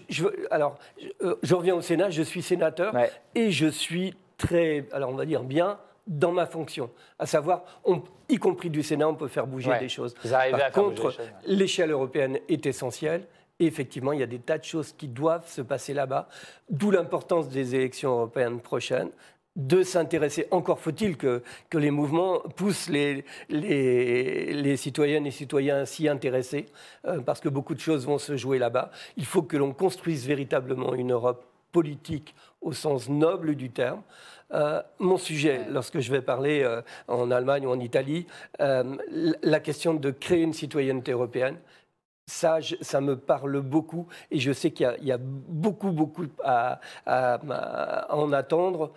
Je reviens au Sénat, je suis sénateur et je suis très, alors on va dire bien, dans ma fonction. À savoir, y compris du Sénat, on peut faire bouger des choses. Par contre, l'échelle européenne est essentielle. Et effectivement, il y a des tas de choses qui doivent se passer là-bas, d'où l'importance des élections européennes prochaines, de s'intéresser. Encore faut-il que les mouvements poussent les citoyennes et citoyens à s'y intéresser, parce que beaucoup de choses vont se jouer là-bas. Il faut que l'on construise véritablement une Europe politique au sens noble du terme. Mon sujet, lorsque je vais parler en Allemagne ou en Italie, la question de créer une citoyenneté européenne, ça me parle beaucoup et je sais qu'il y a beaucoup à en attendre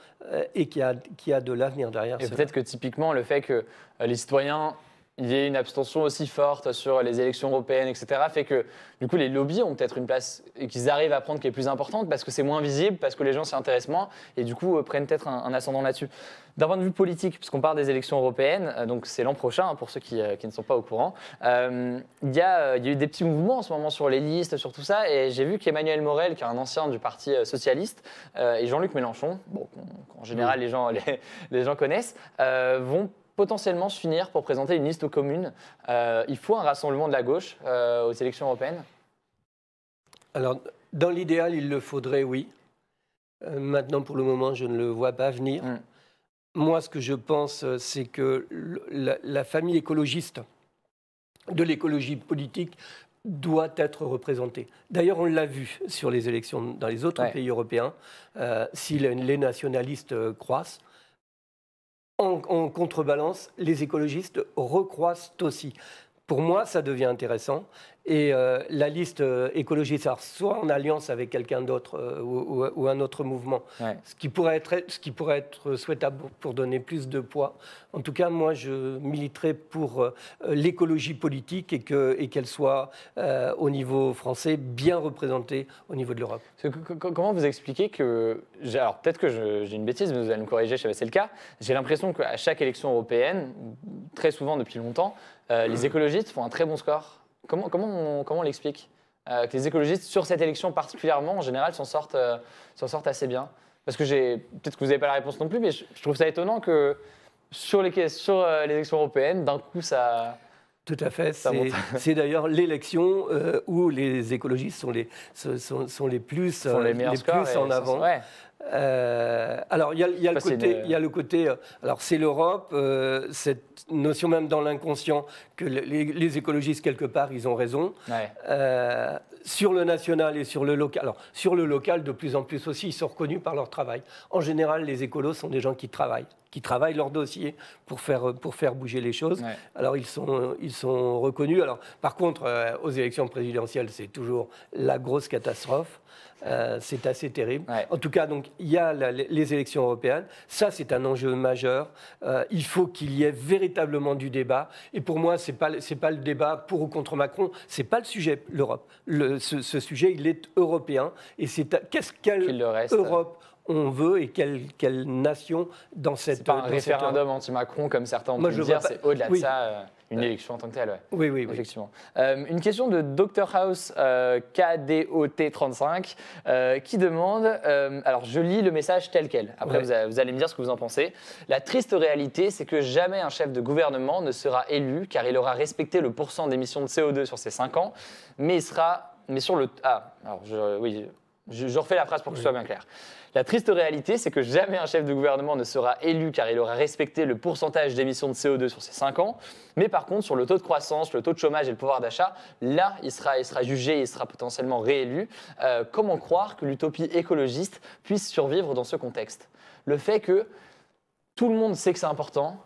et qu'il y a de l'avenir derrière. Et peut-être que typiquement le fait que les citoyens, il y ait une abstention aussi forte sur les élections européennes, etc., fait que du coup les lobbies ont peut-être une place et qu'ils arrivent à prendre qui est plus importante parce que c'est moins visible, parce que les gens s'y intéressent moins et du coup prennent peut-être un ascendant là-dessus. D'un point de vue politique, puisqu'on parle des élections européennes, donc c'est l'an prochain pour ceux qui ne sont pas au courant, il y a eu des petits mouvements en ce moment sur les listes, sur tout ça, et j'ai vu qu'Emmanuel Morel, qui est un ancien du Parti socialiste, et Jean-Luc Mélenchon, bon, en général les gens connaissent, vont potentiellement se finir pour présenter une liste aux communes. Il faut un rassemblement de la gauche aux élections européennes? Alors, dans l'idéal, il le faudrait, oui. Maintenant, pour le moment, je ne le vois pas venir. Moi, ce que je pense, c'est que la famille écologiste de l'écologie politique doit être représentée. D'ailleurs, on l'a vu sur les élections dans les autres pays européens. Si les nationalistes croissent, en contrebalance, les écologistes recroissent aussi. Pour moi, ça devient intéressant. Et la liste écologiste, alors, soit en alliance avec quelqu'un d'autre ou un autre mouvement, ce qui pourrait être souhaitable pour donner plus de poids. En tout cas, moi, je militerai pour l'écologie politique et qu'elle soit, au niveau français, bien représentée au niveau de l'Europe. Comment vous expliquez que... Alors, peut-être que j'ai une bêtise, mais vous allez me corriger, je sais pas si c'est le cas. J'ai l'impression qu'à chaque élection européenne, très souvent depuis longtemps, les écologistes font un très bon score. Comment on l'explique que les écologistes, sur cette élection particulièrement, en général, s'en sortent assez bien? Parce que peut-être que vous n'avez pas la réponse non plus, mais je trouve ça étonnant que sur les élections européennes, d'un coup, ça... Tout à fait. C'est d'ailleurs l'élection où les écologistes sont les plus en avant. Ouais. Alors, il y a le côté. Alors, c'est l'Europe, cette notion même dans l'inconscient que les écologistes, quelque part, ils ont raison. Ouais. Sur le national et sur le local. Alors, sur le local, de plus en plus aussi, ils sont reconnus par leur travail. En général, les écolos sont des gens qui travaillent leur dossier pour faire bouger les choses. Ouais. Alors, ils sont reconnus. Alors, par contre, aux élections présidentielles, c'est toujours la grosse catastrophe. C'est assez terrible. Ouais. En tout cas, donc, il y a les élections européennes. Ça, c'est un enjeu majeur. Il faut qu'il y ait véritablement du débat. Et pour moi, c'est pas le débat pour ou contre Macron. C'est pas le sujet, l'Europe. Ce sujet, il est européen. Et c'est quelle Europe on veut et quelle nation dans cette... C'est pas un référendum anti-Macron, comme certains ont pu le dire. C'est au-delà de ça... Une élection en tant que telle, ouais. Oui. Effectivement. Une question de Dr House KDOT35 qui demande, alors je lis le message tel quel, après vous allez me dire ce que vous en pensez. La triste réalité, c'est que jamais un chef de gouvernement ne sera élu car il aura respecté le % d'émissions de CO2 sur ces 5 ans, mais sur le... Ah, alors je refais la phrase pour que ce soit bien clair. La triste réalité, c'est que jamais un chef de gouvernement ne sera élu car il aura respecté le pourcentage d'émissions de CO2 sur ces 5 ans. Mais par contre, sur le taux de croissance, le taux de chômage et le pouvoir d'achat, là, il sera jugé, il sera potentiellement réélu. Comment croire que l'utopie écologiste puisse survivre dans ce contexte? Le fait que tout le monde sait que c'est important,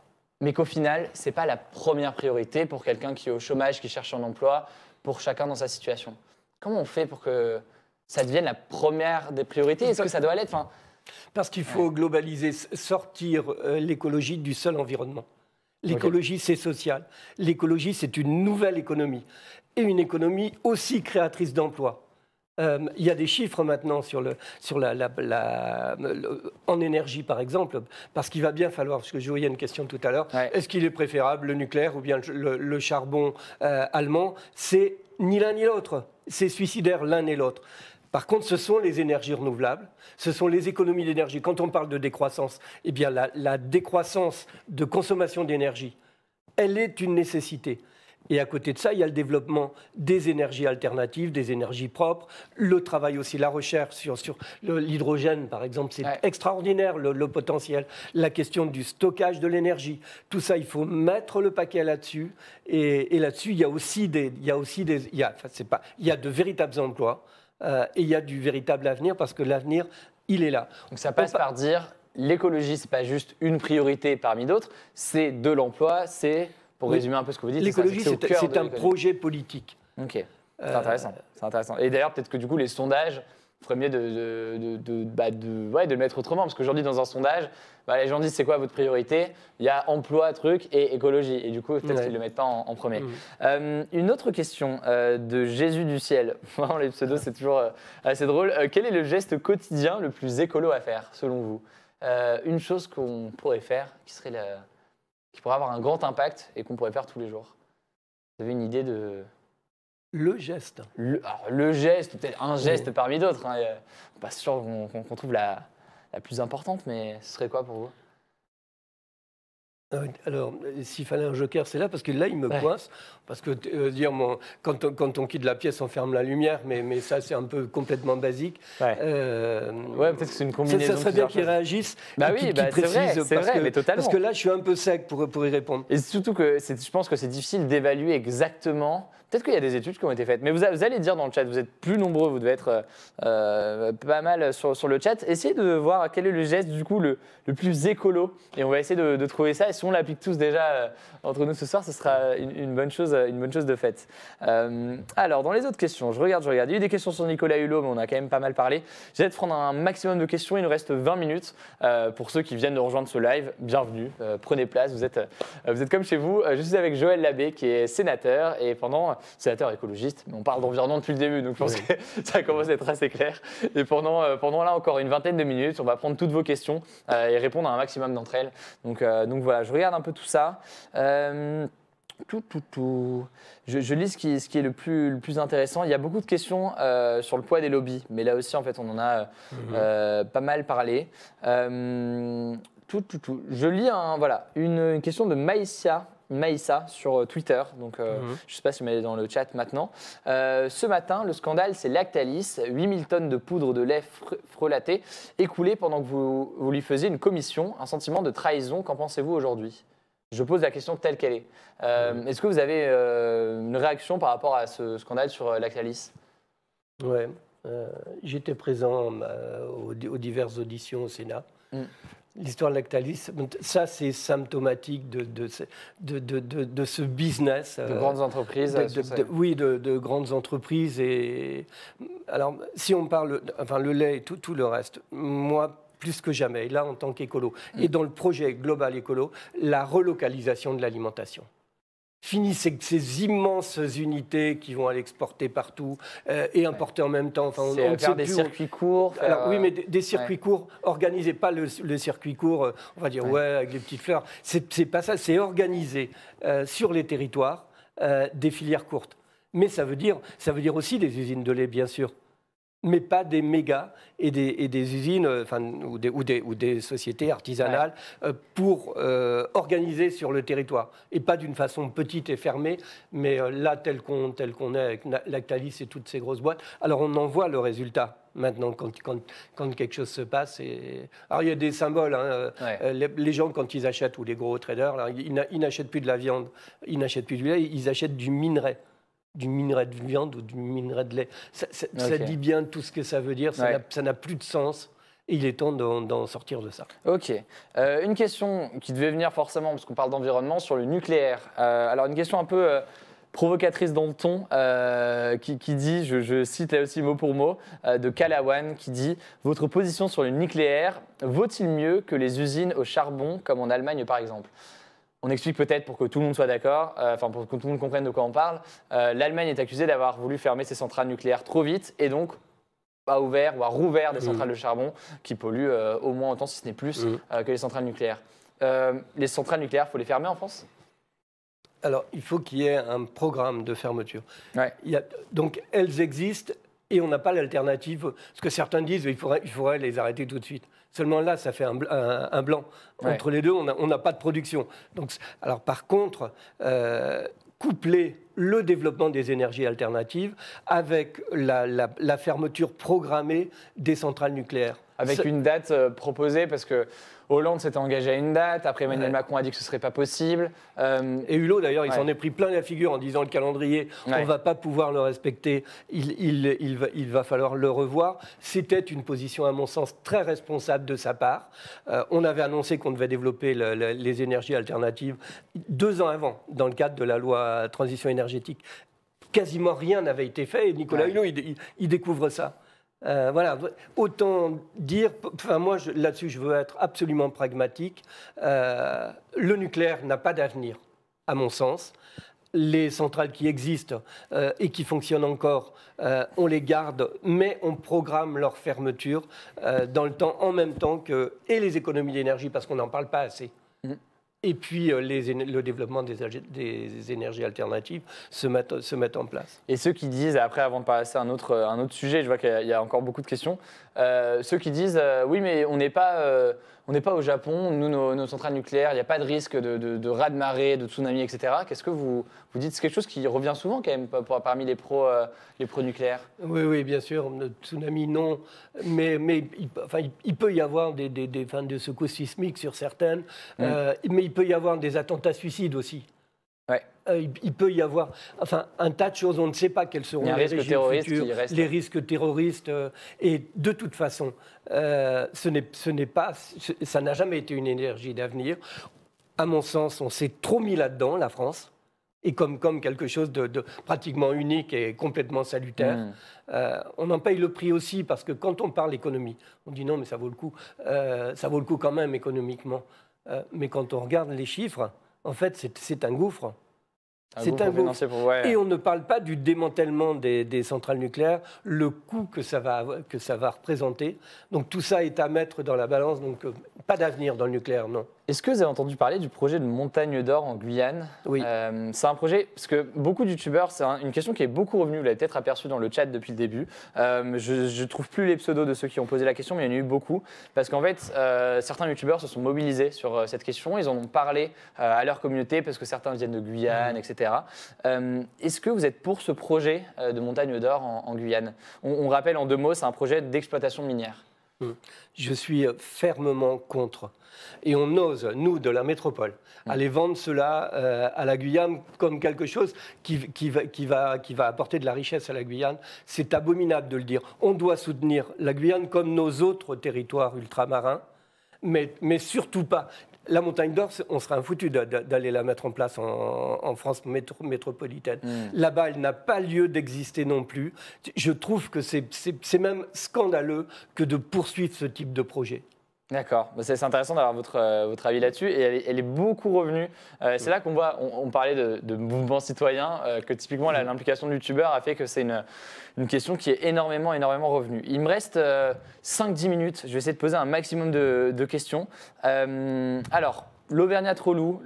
mais qu'au final, ce n'est pas la première priorité pour quelqu'un qui est au chômage, qui cherche un emploi, pour chacun dans sa situation. Comment on fait pour que ça devienne la première des priorités? Est-ce que ça doit l'être? Parce qu'il faut globaliser, sortir l'écologie du seul environnement. L'écologie, c'est social. L'écologie, c'est une nouvelle économie. Et une économie aussi créatrice d'emplois. Il y a des chiffres maintenant en énergie, par exemple, parce qu'il va bien falloir, parce que je voyais une question tout à l'heure, est-ce qu'il est préférable le nucléaire ou bien le charbon allemand? C'est ni l'un ni l'autre. C'est suicidaire l'un et l'autre. Par contre, ce sont les énergies renouvelables, ce sont les économies d'énergie. Quand on parle de décroissance, eh bien la décroissance de consommation d'énergie, elle est une nécessité. Et à côté de ça, il y a le développement des énergies alternatives, des énergies propres, le travail aussi, la recherche sur l'hydrogène, par exemple, c'est extraordinaire le potentiel. La question du stockage de l'énergie, tout ça, il faut mettre le paquet là-dessus. Et là-dessus, il y a aussi il y a de véritables emplois. Et il y a du véritable avenir parce que l'avenir, il est là. Donc ça passe par dire l'écologie, ce n'est pas juste une priorité parmi d'autres, c'est de l'emploi, c'est, pour résumer un peu ce que vous dites, l'écologie, c'est un projet politique. Ok, c'est intéressant. Et d'ailleurs, peut-être que du coup, les sondages ferait mieux de le mettre autrement. Parce qu'aujourd'hui, dans un sondage, les gens disent c'est quoi votre priorité? Il y a emploi, truc et écologie. Et du coup, peut-être qu'ils ne le mettent pas en premier. Une autre question de Jésus du ciel. Les pseudos, c'est toujours assez drôle. Quel est le geste quotidien le plus écolo à faire, selon vous? Une chose qu'on pourrait faire, qui pourrait avoir un grand impact et qu'on pourrait faire tous les jours. Vous avez une idée de... Le geste. Le geste, peut-être un geste parmi d'autres. Hein. Pas sûr qu'on trouve la plus importante, mais ce serait quoi pour vous? Alors, s'il fallait un joker, c'est là, parce que là, il me coince. Parce que quand on quitte la pièce, on ferme la lumière, mais ça, c'est un peu complètement basique. Peut-être que c'est une combinaison. Ça serait bien qu'ils réagissent, qu'ils précisent. C'est vrai, mais totalement. Parce que là, je suis un peu sec pour y répondre. Et surtout que je pense que c'est difficile d'évaluer exactement. Peut-être qu'il y a des études qui ont été faites, mais vous allez dire dans le chat, vous êtes plus nombreux, vous devez être pas mal sur le chat. Essayez de voir quel est le geste du coup le plus écolo, et on va essayer de trouver ça. Et si on l'applique tous déjà entre nous ce soir, ce sera une bonne chose de faite. Alors dans les autres questions, je regarde. Il y a eu des questions sur Nicolas Hulot, mais on a quand même pas mal parlé. J'essaie de prendre un maximum de questions. Il nous reste 20 minutes. Pour ceux qui viennent de rejoindre ce live, bienvenue, prenez place. Vous êtes comme chez vous. Je suis avec Joël Labbé qui est sénateur et sénateur écologiste, mais on parle d'environnement depuis le début, donc je pense que ça commence à être assez clair. Et pendant là encore une vingtaine de minutes, on va prendre toutes vos questions et répondre à un maximum d'entre elles. Donc voilà, je regarde un peu tout ça. Je lis ce qui est le plus intéressant. Il y a beaucoup de questions sur le poids des lobbies, mais là aussi, en fait, on en a pas mal parlé. Je lis une question de Maïssa sur Twitter, donc je ne sais pas si vous m'avez dans le chat maintenant. Ce matin, le scandale, c'est Lactalis, 8000 tonnes de poudre de lait frelaté écoulées pendant que vous lui faisiez une commission, un sentiment de trahison. Qu'en pensez-vous aujourd'hui ? Je pose la question telle qu'elle est. Est-ce que vous avez une réaction par rapport à ce scandale sur Lactalis ? Ouais, j'étais présent aux diverses auditions au Sénat. L'histoire de Lactalis, ça c'est symptomatique de ce business. De grandes entreprises. Oui, de grandes entreprises. Et alors, si on parle, le lait et tout le reste, moi, plus que jamais, là en tant qu'écolo, et dans le projet global écolo, la relocalisation de l'alimentation. Fini ces immenses unités qui vont aller exporter partout et importer en même temps. On faire des circuits courts. Alors, oui, mais des circuits courts organisés, pas le circuit court, on va dire, avec les petites fleurs. C'est pas ça, c'est organiser sur les territoires des filières courtes. Mais ça veut dire aussi des usines de lait, bien sûr. Mais pas des mégas et des usines ou des sociétés artisanales pour organiser sur le territoire. Et pas d'une façon petite et fermée, mais là, tel qu'on est avec Lactalis et toutes ces grosses boîtes. Alors, on en voit le résultat maintenant quand quelque chose se passe. Alors, il y a des symboles. Les gens, quand ils achètent, ou les gros traders, là, ils n'achètent plus de la viande, ils n'achètent plus du lait, ils achètent du minerai. Du minerai de viande ou du minerai de lait. Ça dit bien tout ce que ça veut dire, ça n'a plus de sens. Et il est temps d'en sortir de ça. Ok. Une question qui devait venir forcément, parce qu'on parle d'environnement, sur le nucléaire. Alors une question un peu provocatrice dans le ton, qui dit, je cite là aussi mot pour mot, de Kalawan, qui dit « Votre position sur le nucléaire vaut-il mieux que les usines au charbon, comme en Allemagne par exemple ?» On explique peut-être pour que tout le monde soit d'accord, pour que tout le monde comprenne de quoi on parle. L'Allemagne est accusée d'avoir voulu fermer ses centrales nucléaires trop vite et donc a ouvert ou a rouvert des centrales de charbon qui polluent au moins autant, si ce n'est plus, que les centrales nucléaires. Les centrales nucléaires, il faut les fermer en France ? Alors, il faut qu'il y ait un programme de fermeture. Ouais. Donc, elles existent et on n'a pas l'alternative. Parce que certains disent qu'il faudrait les arrêter tout de suite. Seulement là, ça fait un blanc. Entre les deux, on n'a pas de production. Donc, alors par contre, coupler le développement des énergies alternatives avec la fermeture programmée des centrales nucléaires. Avec une date proposée, parce que Hollande s'était engagé à une date, après Emmanuel Macron a dit que ce ne serait pas possible. Et Hulot, d'ailleurs, il s'en est pris plein la figure en disant le calendrier, on ne va pas pouvoir le respecter, il va falloir le revoir. C'était une position, à mon sens, très responsable de sa part. On avait annoncé qu'on devait développer les énergies alternatives 2 ans avant, dans le cadre de la loi transition énergétique. Quasiment rien n'avait été fait et Nicolas Hulot, il découvre ça. Voilà, autant dire, moi là-dessus je veux être absolument pragmatique, le nucléaire n'a pas d'avenir, à mon sens. Les centrales qui existent et qui fonctionnent encore, on les garde, mais on programme leur fermeture dans le temps, en même temps que les économies d'énergie, parce qu'on n'en parle pas assez. Et puis le développement des énergies alternatives se mettent en place. Et ceux qui disent, après avant de passer à un autre sujet, je vois qu'il y a encore beaucoup de questions, ceux qui disent oui mais on n'est pas on n'est pas au Japon, nous, nos centrales nucléaires, il n'y a pas de risque de raz-de-marée, de tsunami, etc. Qu'est-ce que vous dites? C'est quelque chose qui revient souvent quand même parmi les pros nucléaires. Oui, oui, bien sûr. Le tsunami, non. Mais il peut y avoir des de secousses sismiques sur certaines. Mais il peut y avoir des attentats suicides aussi. Ouais. Il peut y avoir un tas de choses. On ne sait pas quels seront les régimes futurs, les risques terroristes. Et de toute façon, ça n'a jamais été une énergie d'avenir. À mon sens, on s'est trop mis là-dedans, la France, et comme quelque chose de pratiquement unique et complètement salutaire. On en paye le prix aussi, parce que quand on parle économie, on dit non, mais ça vaut le coup. Ça vaut le coup quand même économiquement. Mais quand on regarde les chiffres, en fait, c'est un gouffre. C'est un gouffre. Et on ne parle pas du démantèlement des centrales nucléaires, le coût que ça va représenter. Donc tout ça est à mettre dans la balance. Donc pas d'avenir dans le nucléaire, non. Est-ce que vous avez entendu parler du projet de Montagne d'Or en Guyane? Oui. C'est un projet, parce que beaucoup de youtubeurs, c'est une question qui est beaucoup revenue, vous l'avez peut-être aperçu dans le chat depuis le début. Je ne trouve plus les pseudos de ceux qui ont posé la question, mais il y en a eu beaucoup. Parce qu'en fait, certains youtubeurs se sont mobilisés sur cette question, ils en ont parlé à leur communauté, parce que certains viennent de Guyane, etc. Est-ce que vous êtes pour ce projet de Montagne d'Or en Guyane? On rappelle en 2 mots, c'est un projet d'exploitation minière. Je suis fermement contre. Et on ose, nous, de la métropole, aller vendre cela à la Guyane comme quelque chose qui va apporter de la richesse à la Guyane. C'est abominable de le dire. On doit soutenir la Guyane comme nos autres territoires ultramarins, mais surtout pas. La Montagne d'Or, on sera foutu d'aller la mettre en place en France métropolitaine. Là-bas, elle n'a pas lieu d'exister non plus. Je trouve que c'est même scandaleux que de poursuivre ce type de projet. D'accord, c'est intéressant d'avoir votre avis là-dessus et elle est beaucoup revenue. C'est là qu'on voit, on parlait de mouvement citoyen, que typiquement l'implication de youtubeurs a fait que c'est une question qui est énormément revenue. Il me reste 5-10 minutes, je vais essayer de poser un maximum de questions. Alors, l'Auvergnat-Trolloux,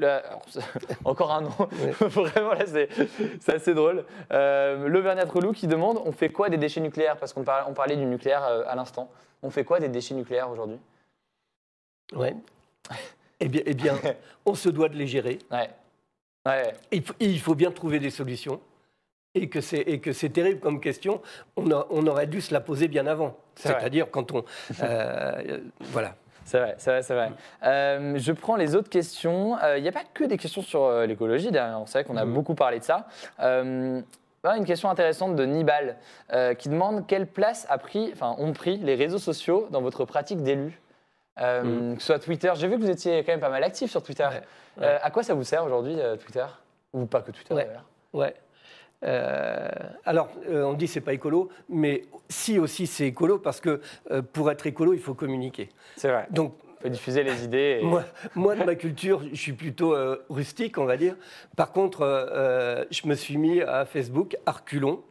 encore un nom, vraiment là c'est assez drôle. L'Auvergnat-Trolloux qui demande, on fait quoi des déchets nucléaires? Parce qu'on parlait du nucléaire à l'instant. On fait quoi des déchets nucléaires aujourd'hui? Ouais. Eh bien, on se doit de les gérer. Ouais. Et il faut bien trouver des solutions. Et que c'est terrible comme question. On aurait dû se la poser bien avant. C'est-à-dire quand on... voilà. C'est vrai. Je prends les autres questions. Il n'y a pas que des questions sur l'écologie. C'est vrai qu'on a beaucoup parlé de ça. Une question intéressante de Nibal qui demande quelle place ont pris les réseaux sociaux dans votre pratique d'élu? Que ce soit Twitter, j'ai vu que vous étiez quand même pas mal actif sur Twitter. À quoi ça vous sert aujourd'hui, Twitter? Ou pas que Twitter d'ailleurs? Ouais. Alors, on dit c'est pas écolo, mais si aussi c'est écolo, parce que pour être écolo, il faut communiquer. C'est vrai. Donc, il faut diffuser les idées. Moi, de ma culture, je suis plutôt rustique, on va dire. Par contre, je me suis mis à Facebook, à reculons.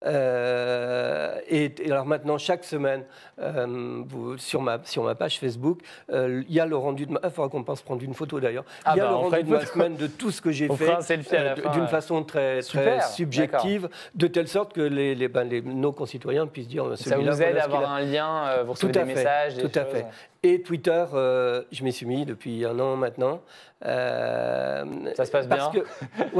Et alors maintenant, chaque semaine, sur ma page Facebook, il y a le rendu de il faudra qu'on pense prendre une photo d'ailleurs. Il y a le rendu de ma semaine de tout ce que j'ai fait d'une façon très subjective, de telle sorte que nos concitoyens puissent dire ça vous aide à avoir un lien, vous recevez des messages, tout à fait. Et Twitter, je m'y suis mis depuis 1 an maintenant. Ça se passe bien.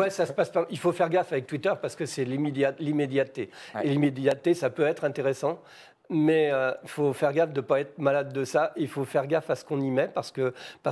Ça se passe pas. Il faut faire gaffe avec Twitter parce que c'est l'immédiateté. Ouais. Et l'immédiateté, ça peut être intéressant, mais il faut faire gaffe de ne pas être malade de ça. Il faut faire gaffe à ce qu'on y met parce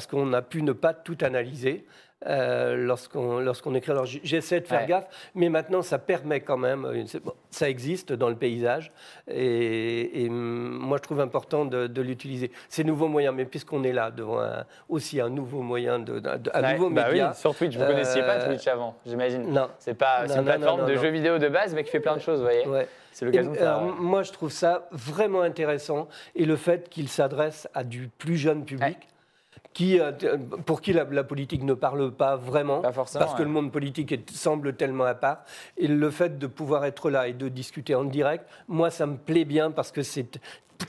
qu'on a pu ne pas tout analyser. Lorsqu'on écrit. Alors j'essaie de faire gaffe, mais maintenant ça permet quand même, ça existe dans le paysage et moi je trouve important de l'utiliser. Ces nouveaux moyens, mais puisqu'on est là devant aussi un nouveau moyen, un nouveau média. Oui, sur Twitch, vous ne connaissiez pas Twitch avant, j'imagine. Non. C'est une plateforme de jeux vidéo de base, mais qui fait plein de choses, vous voyez. Ouais. C'est l'occasion de faire... Moi je trouve ça vraiment intéressant et le fait qu'il s'adresse à du plus jeune public. Ouais. Pour qui la politique ne parle pas vraiment, parce que le monde politique semble tellement à part. Et le fait de pouvoir être là et de discuter en direct, moi, ça me plaît bien parce que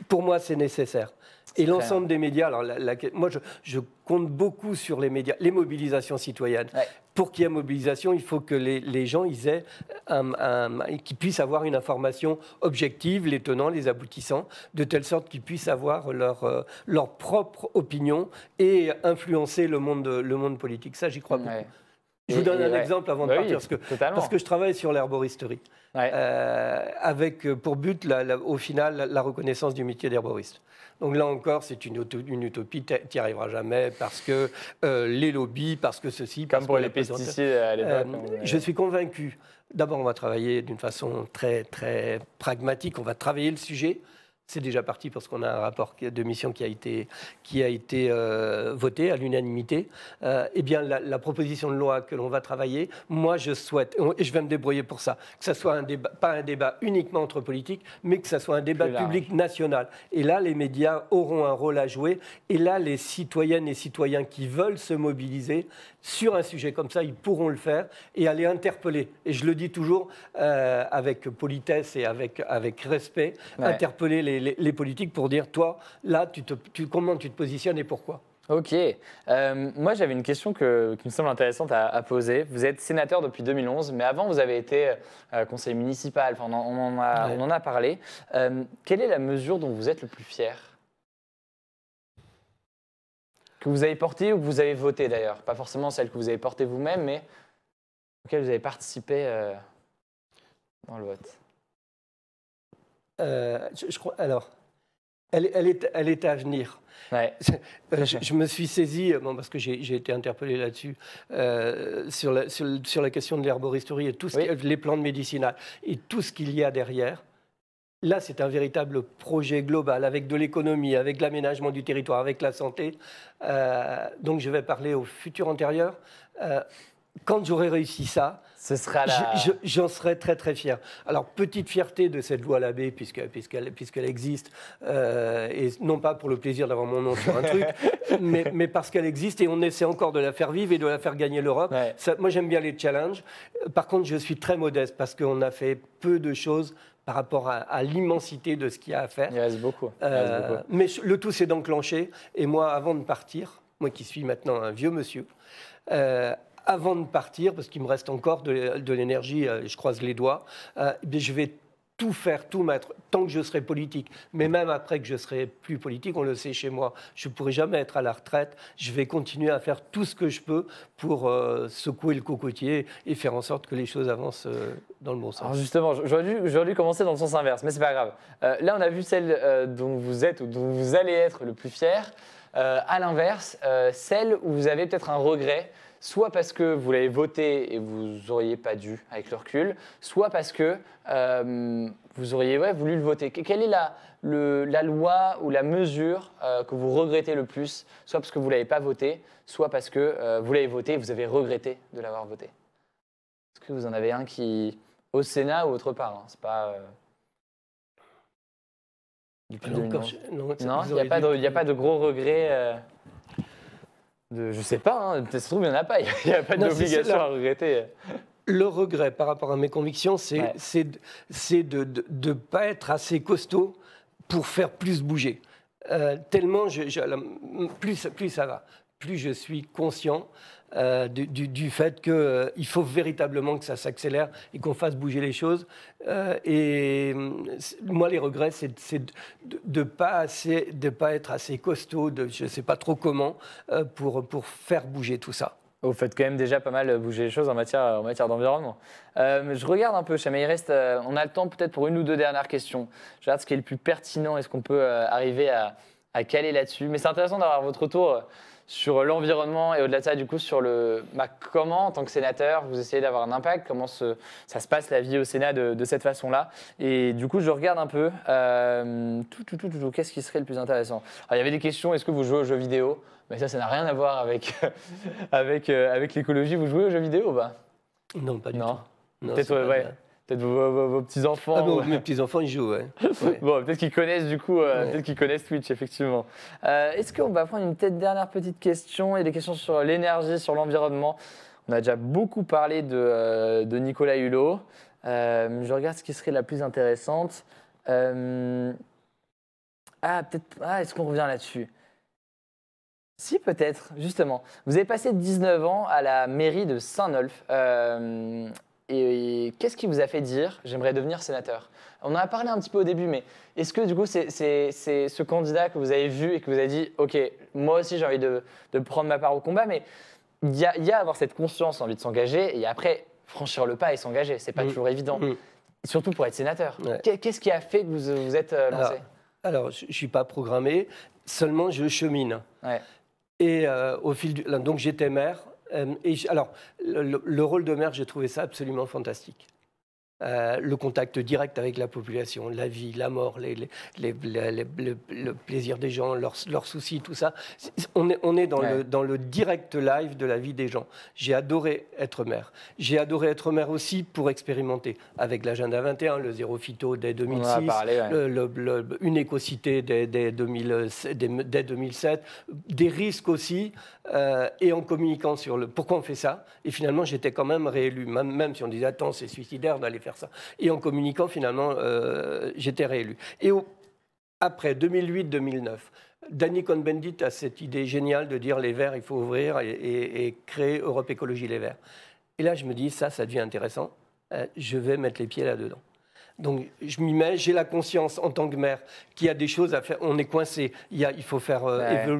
pour moi, c'est nécessaire. Et l'ensemble des médias, alors moi, je compte beaucoup sur les médias, les mobilisations citoyennes. pour qu'il y ait mobilisation, il faut que les gens qu'ils puissent avoir une information objective, les tenants, les aboutissants, de telle sorte qu'ils puissent avoir leur propre opinion et influencer le monde politique. Ça, j'y crois beaucoup. Ouais. Je vous donne un exemple avant de partir, parce que je travaille sur l'herboristerie, avec pour but, au final, la reconnaissance du métier d'herboriste. Donc là encore, c'est une utopie, tu n'y arriveras jamais, parce que les lobbies, parce que ceci... Comme pour les pesticides à l'époque. Je suis convaincu. D'abord, on va travailler d'une façon très, très pragmatique, on va travailler le sujet. C'est déjà parti parce qu'on a un rapport de mission qui a été voté à l'unanimité. Eh bien, la proposition de loi que l'on va travailler, moi, je souhaite, et je vais me débrouiller pour ça, que ça soit pas un débat uniquement entre politiques, mais que ça soit un débat public national. Et là, les médias auront un rôle à jouer. Et là, les citoyennes et citoyens qui veulent se mobiliser sur un sujet comme ça, ils pourront le faire et aller interpeller. Et je le dis toujours avec politesse et avec respect, interpeller les politiques pour dire, toi, là, comment tu te positionnes et pourquoi. Ok. Moi, j'avais une question qui me semble intéressante à poser. Vous êtes sénateur depuis 2011, mais avant, vous avez été conseiller municipal. Enfin, on en a parlé. Quelle est la mesure dont vous êtes le plus fier ? Que vous avez portée ou que vous avez votée d'ailleurs ? Pas forcément celle que vous avez portée vous-même, mais auquel vous avez participé dans le vote. Je crois. Alors, elle est à venir. Ouais. Je me suis saisi, parce que j'ai été interpellé là-dessus, sur la question de l'herboristerie et les plantes médicinales et tout ce qu'il y a derrière. Là, c'est un véritable projet global avec de l'économie, avec l'aménagement du territoire, avec la santé. Donc, je vais parler au futur antérieur. Quand j'aurai réussi ça, j'en serai très très fier. Alors, petite fierté de cette loi Labbé, puisqu'elle existe, et non pas pour le plaisir d'avoir mon nom sur un truc, mais parce qu'elle existe et on essaie encore de la faire vivre et de la faire gagner l'Europe. Ouais. Moi, j'aime bien les challenges. Par contre, je suis très modeste parce qu'on a fait peu de choses par rapport à l'immensité de ce qu'il y a à faire. Il reste beaucoup. Mais le tout, c'est d'enclencher. Et moi, avant de partir, moi qui suis maintenant un vieux monsieur, avant de partir, parce qu'il me reste encore de l'énergie, je croise les doigts, je vais tout faire, tout mettre, tant que je serai politique. Mais même après que je serai plus politique, on le sait chez moi, je ne pourrai jamais être à la retraite. Je vais continuer à faire tout ce que je peux pour secouer le cocotier et faire en sorte que les choses avancent dans le bon sens. Alors justement, j'aurais dû commencer dans le sens inverse, mais c'est pas grave. Là, on a vu celle dont vous êtes ou dont vous allez être le plus fier. À l'inverse, celle où vous avez peut-être un regret, soit parce que vous l'avez voté et vous n'auriez pas dû avec le recul, soit parce que vous auriez voulu le voter. Quelle est la loi ou la mesure que vous regrettez le plus, soit parce que vous ne l'avez pas voté, soit parce que vous l'avez voté et vous avez regretté de l'avoir voté? Est-ce que vous en avez un qui, au Sénat ou autre part, hein, c'est pas... Depuis 2011. Non, il n'y a pas de gros regrets. Je sais pas, hein, ça se trouve, il n'y en a pas. Il n'y a pas d'obligation à regretter. Le regret par rapport à mes convictions, c'est de ne pas être assez costaud pour faire plus bouger. Tellement, plus ça va, plus je suis conscient du fait qu'il faut véritablement que ça s'accélère et qu'on fasse bouger les choses. Et moi, les regrets, c'est de pas être assez costaud, je ne sais pas trop comment, pour faire bouger tout ça. Vous faites quand même déjà pas mal bouger les choses en matière d'environnement. Je regarde un peu, mais il reste, on a le temps peut-être pour une ou deux dernières questions. Je regarde ce qui est le plus pertinent, est-ce qu'on peut arriver à caler là-dessus. Mais c'est intéressant d'avoir votre retour sur l'environnement et au-delà de ça, du coup, sur comment, en tant que sénateur, vous essayez d'avoir un impact, comment ça se passe la vie au Sénat de cette façon-là. Et du coup, je regarde un peu, qu'est-ce qui serait le plus intéressant? Alors, il y avait des questions, est-ce que vous jouez aux jeux vidéo? Mais ça n'a rien à voir avec l'écologie. Vous jouez aux jeux vidéo ou pas? Non, pas du tout. Non, peut-être vos petits-enfants. Ah bon, mes petits-enfants, ils jouent, ouais. Bon, peut-être qu'ils connaissent du coup, peut-être qu'ils connaissent Twitch, effectivement. Est-ce qu'on va prendre une dernière petite question? Il y a des questions sur l'énergie, sur l'environnement. On a déjà beaucoup parlé de Nicolas Hulot. Je regarde ce qui serait la plus intéressante. Est-ce qu'on revient là-dessus? Si, peut-être, justement. Vous avez passé 19 ans à la mairie de Saint-Nolff. Et qu'est-ce qui vous a fait dire « j'aimerais devenir sénateur » On en a parlé un petit peu au début, mais est-ce que du coup, c'est ce candidat que vous avez vu et que vous avez dit « ok, moi aussi j'ai envie de prendre ma part au combat », mais il y a avoir cette conscience, envie de s'engager, et après, franchir le pas et s'engager. C'est pas toujours évident, surtout pour être sénateur. Ouais. Qu'est-ce qui a fait que vous êtes lancé? Alors, je ne suis pas programmé, seulement je chemine. Ouais. Et au fil donc j'étais maire. Alors, le rôle de maire, j'ai trouvé ça absolument fantastique. Le contact direct avec la population, la vie, la mort, le plaisir des gens, leurs soucis, tout ça. On est dans le direct live de la vie des gens. J'ai adoré être maire. J'ai adoré être maire aussi pour expérimenter avec l'agenda 21, le zéro phyto dès 2006, une écocité dès 2007, des risques aussi, et en communiquant sur pourquoi on fait ça. Et finalement, j'étais quand même réélu, même si on disait attends, c'est suicidaire d'aller faire ça. Et en communiquant, finalement, j'étais réélu. Et après 2008-2009, Danny Cohn-Bendit a cette idée géniale de dire les Verts, il faut ouvrir et créer Europe Écologie Les Verts. Et là, je me dis, ça devient intéressant. Je vais mettre les pieds là-dedans. Donc, je m'y mets, j'ai la conscience en tant que maire qu'il y a des choses à faire. On est coincé, il faut faire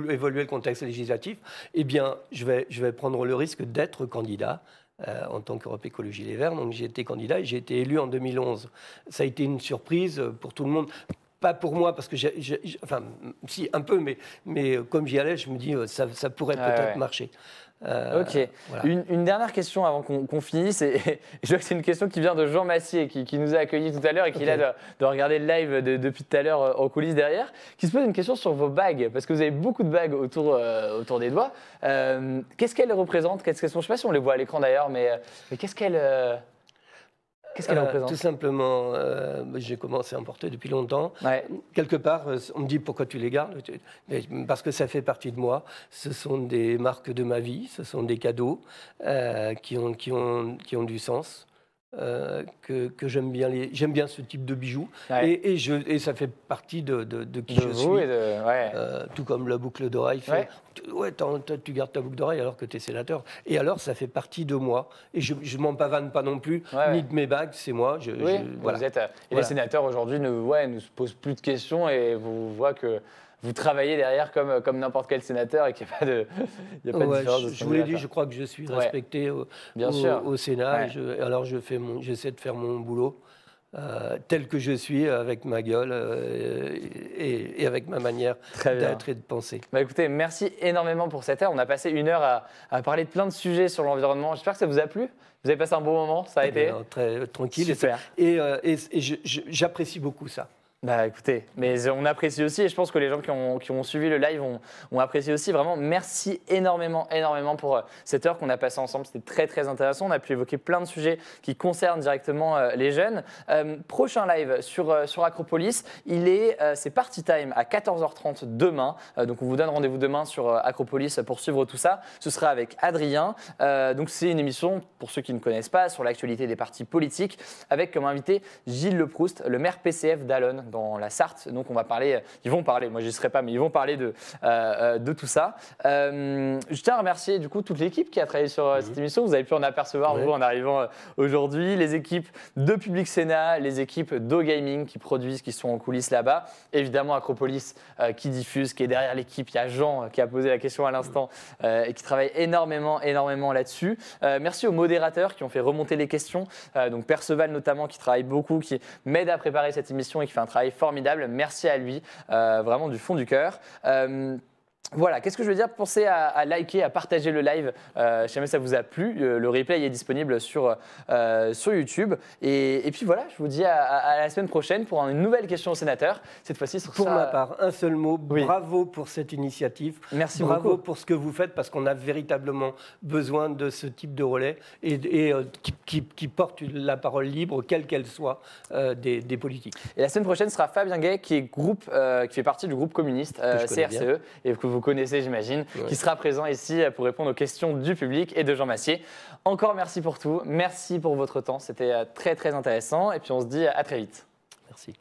évoluer le contexte législatif. Eh bien, je vais prendre le risque d'être candidat. En tant qu'Europe Écologie Les Verts. Donc j'ai été candidat et j'ai été élu en 2011. Ça a été une surprise pour tout le monde. Pas pour moi, parce que enfin, si, un peu, mais comme j'y allais, je me dis ça pourrait peut-être marcher. Ok. Voilà. Une dernière question avant qu'on finisse. Je vois que c'est une question qui vient de Jean Massier, qui nous a accueillis tout à l'heure et qui est là de regarder le live depuis tout à l'heure en coulisses derrière, qui se pose une question sur vos bagues, parce que vous avez beaucoup de bagues autour des doigts. Qu'est-ce qu'elles représentent? Je ne sais pas si on les voit à l'écran d'ailleurs, mais qu'est-ce qu'elles représentent? Tout simplement, j'ai commencé à en porter depuis longtemps. Ouais. Quelque part, on me dit pourquoi tu les gardes? Parce que ça fait partie de moi. Ce sont des marques de ma vie, ce sont des cadeaux qui ont du sens. Que j'aime bien j'aime bien ce type de bijoux et ça fait partie de qui je suis tout comme la boucle d'oreille fait tu gardes ta boucle d'oreille alors que tu es sénateur et alors ça fait partie de moi et je m'en pavane pas non plus ni de mes bagues, c'est moi voilà. Vous êtes, et les sénateurs aujourd'hui ne se posent plus de questions et vous voient que vous travaillez derrière comme n'importe quel sénateur et qu'il n'y a pas de différence. Je vous l'ai dit, je crois que je suis respecté au Sénat. Alors j'essaie de faire mon boulot tel que je suis, avec ma gueule et avec ma manière d'être et de penser. Bah écoutez, merci énormément pour cette heure. On a passé 1 heure à parler de plein de sujets sur l'environnement. J'espère que ça vous a plu. Vous avez passé un bon moment, ça a été très tranquille. Super. Et j'apprécie beaucoup ça. Bah écoutez, mais on apprécie aussi et je pense que les gens qui ont suivi le live ont apprécié aussi. Vraiment, merci énormément pour cette heure qu'on a passée ensemble. C'était très très intéressant. On a pu évoquer plein de sujets qui concernent directement les jeunes. Prochain live sur Acropolis, c'est Party Time à 14h30 demain. Donc on vous donne rendez-vous demain sur Acropolis pour suivre tout ça. Ce sera avec Adrien. Donc c'est une émission, pour ceux qui ne connaissent pas, sur l'actualité des partis politiques, avec comme invité Gilles Leproust, le maire PCF d'Allonnes, dans la Sarthe. Donc ils vont parler, moi j'y serai pas, mais ils vont parler de tout ça. Je tiens à remercier du coup toute l'équipe qui a travaillé sur cette émission. Vous avez pu en apercevoir vous en arrivant aujourd'hui, les équipes de Public Sénat, les équipes d'O-Gaming qui produisent, qui sont en coulisses là-bas. Évidemment Acropolis qui diffuse, qui est derrière l'équipe. Il y a Jean qui a posé la question à l'instant et qui travaille énormément là-dessus. Merci aux modérateurs qui ont fait remonter les questions. Donc Perceval notamment qui travaille beaucoup, qui m'aide à préparer cette émission et qui fait un travail formidable. Merci à lui, vraiment du fond du cœur. Voilà, qu'est-ce que je veux dire? Pensez à liker, à partager le live si jamais ça vous a plu. Le replay est disponible sur YouTube. Et puis voilà, je vous dis à la semaine prochaine pour une nouvelle question au sénateur. Cette fois-ci, pour ma part, un seul mot. Bravo pour cette initiative. Merci beaucoup. Bravo pour ce que vous faites parce qu'on a véritablement besoin de ce type de relais et qui porte la parole libre, quelle qu'elle soit, des politiques. Et la semaine prochaine sera Fabien Gay qui fait partie du groupe communiste CRCE et que vous connaissez, j'imagine, qui sera présent ici pour répondre aux questions du public et de Jean Massier. Encore merci pour tout, merci pour votre temps, c'était très très intéressant et puis on se dit à très vite. Merci.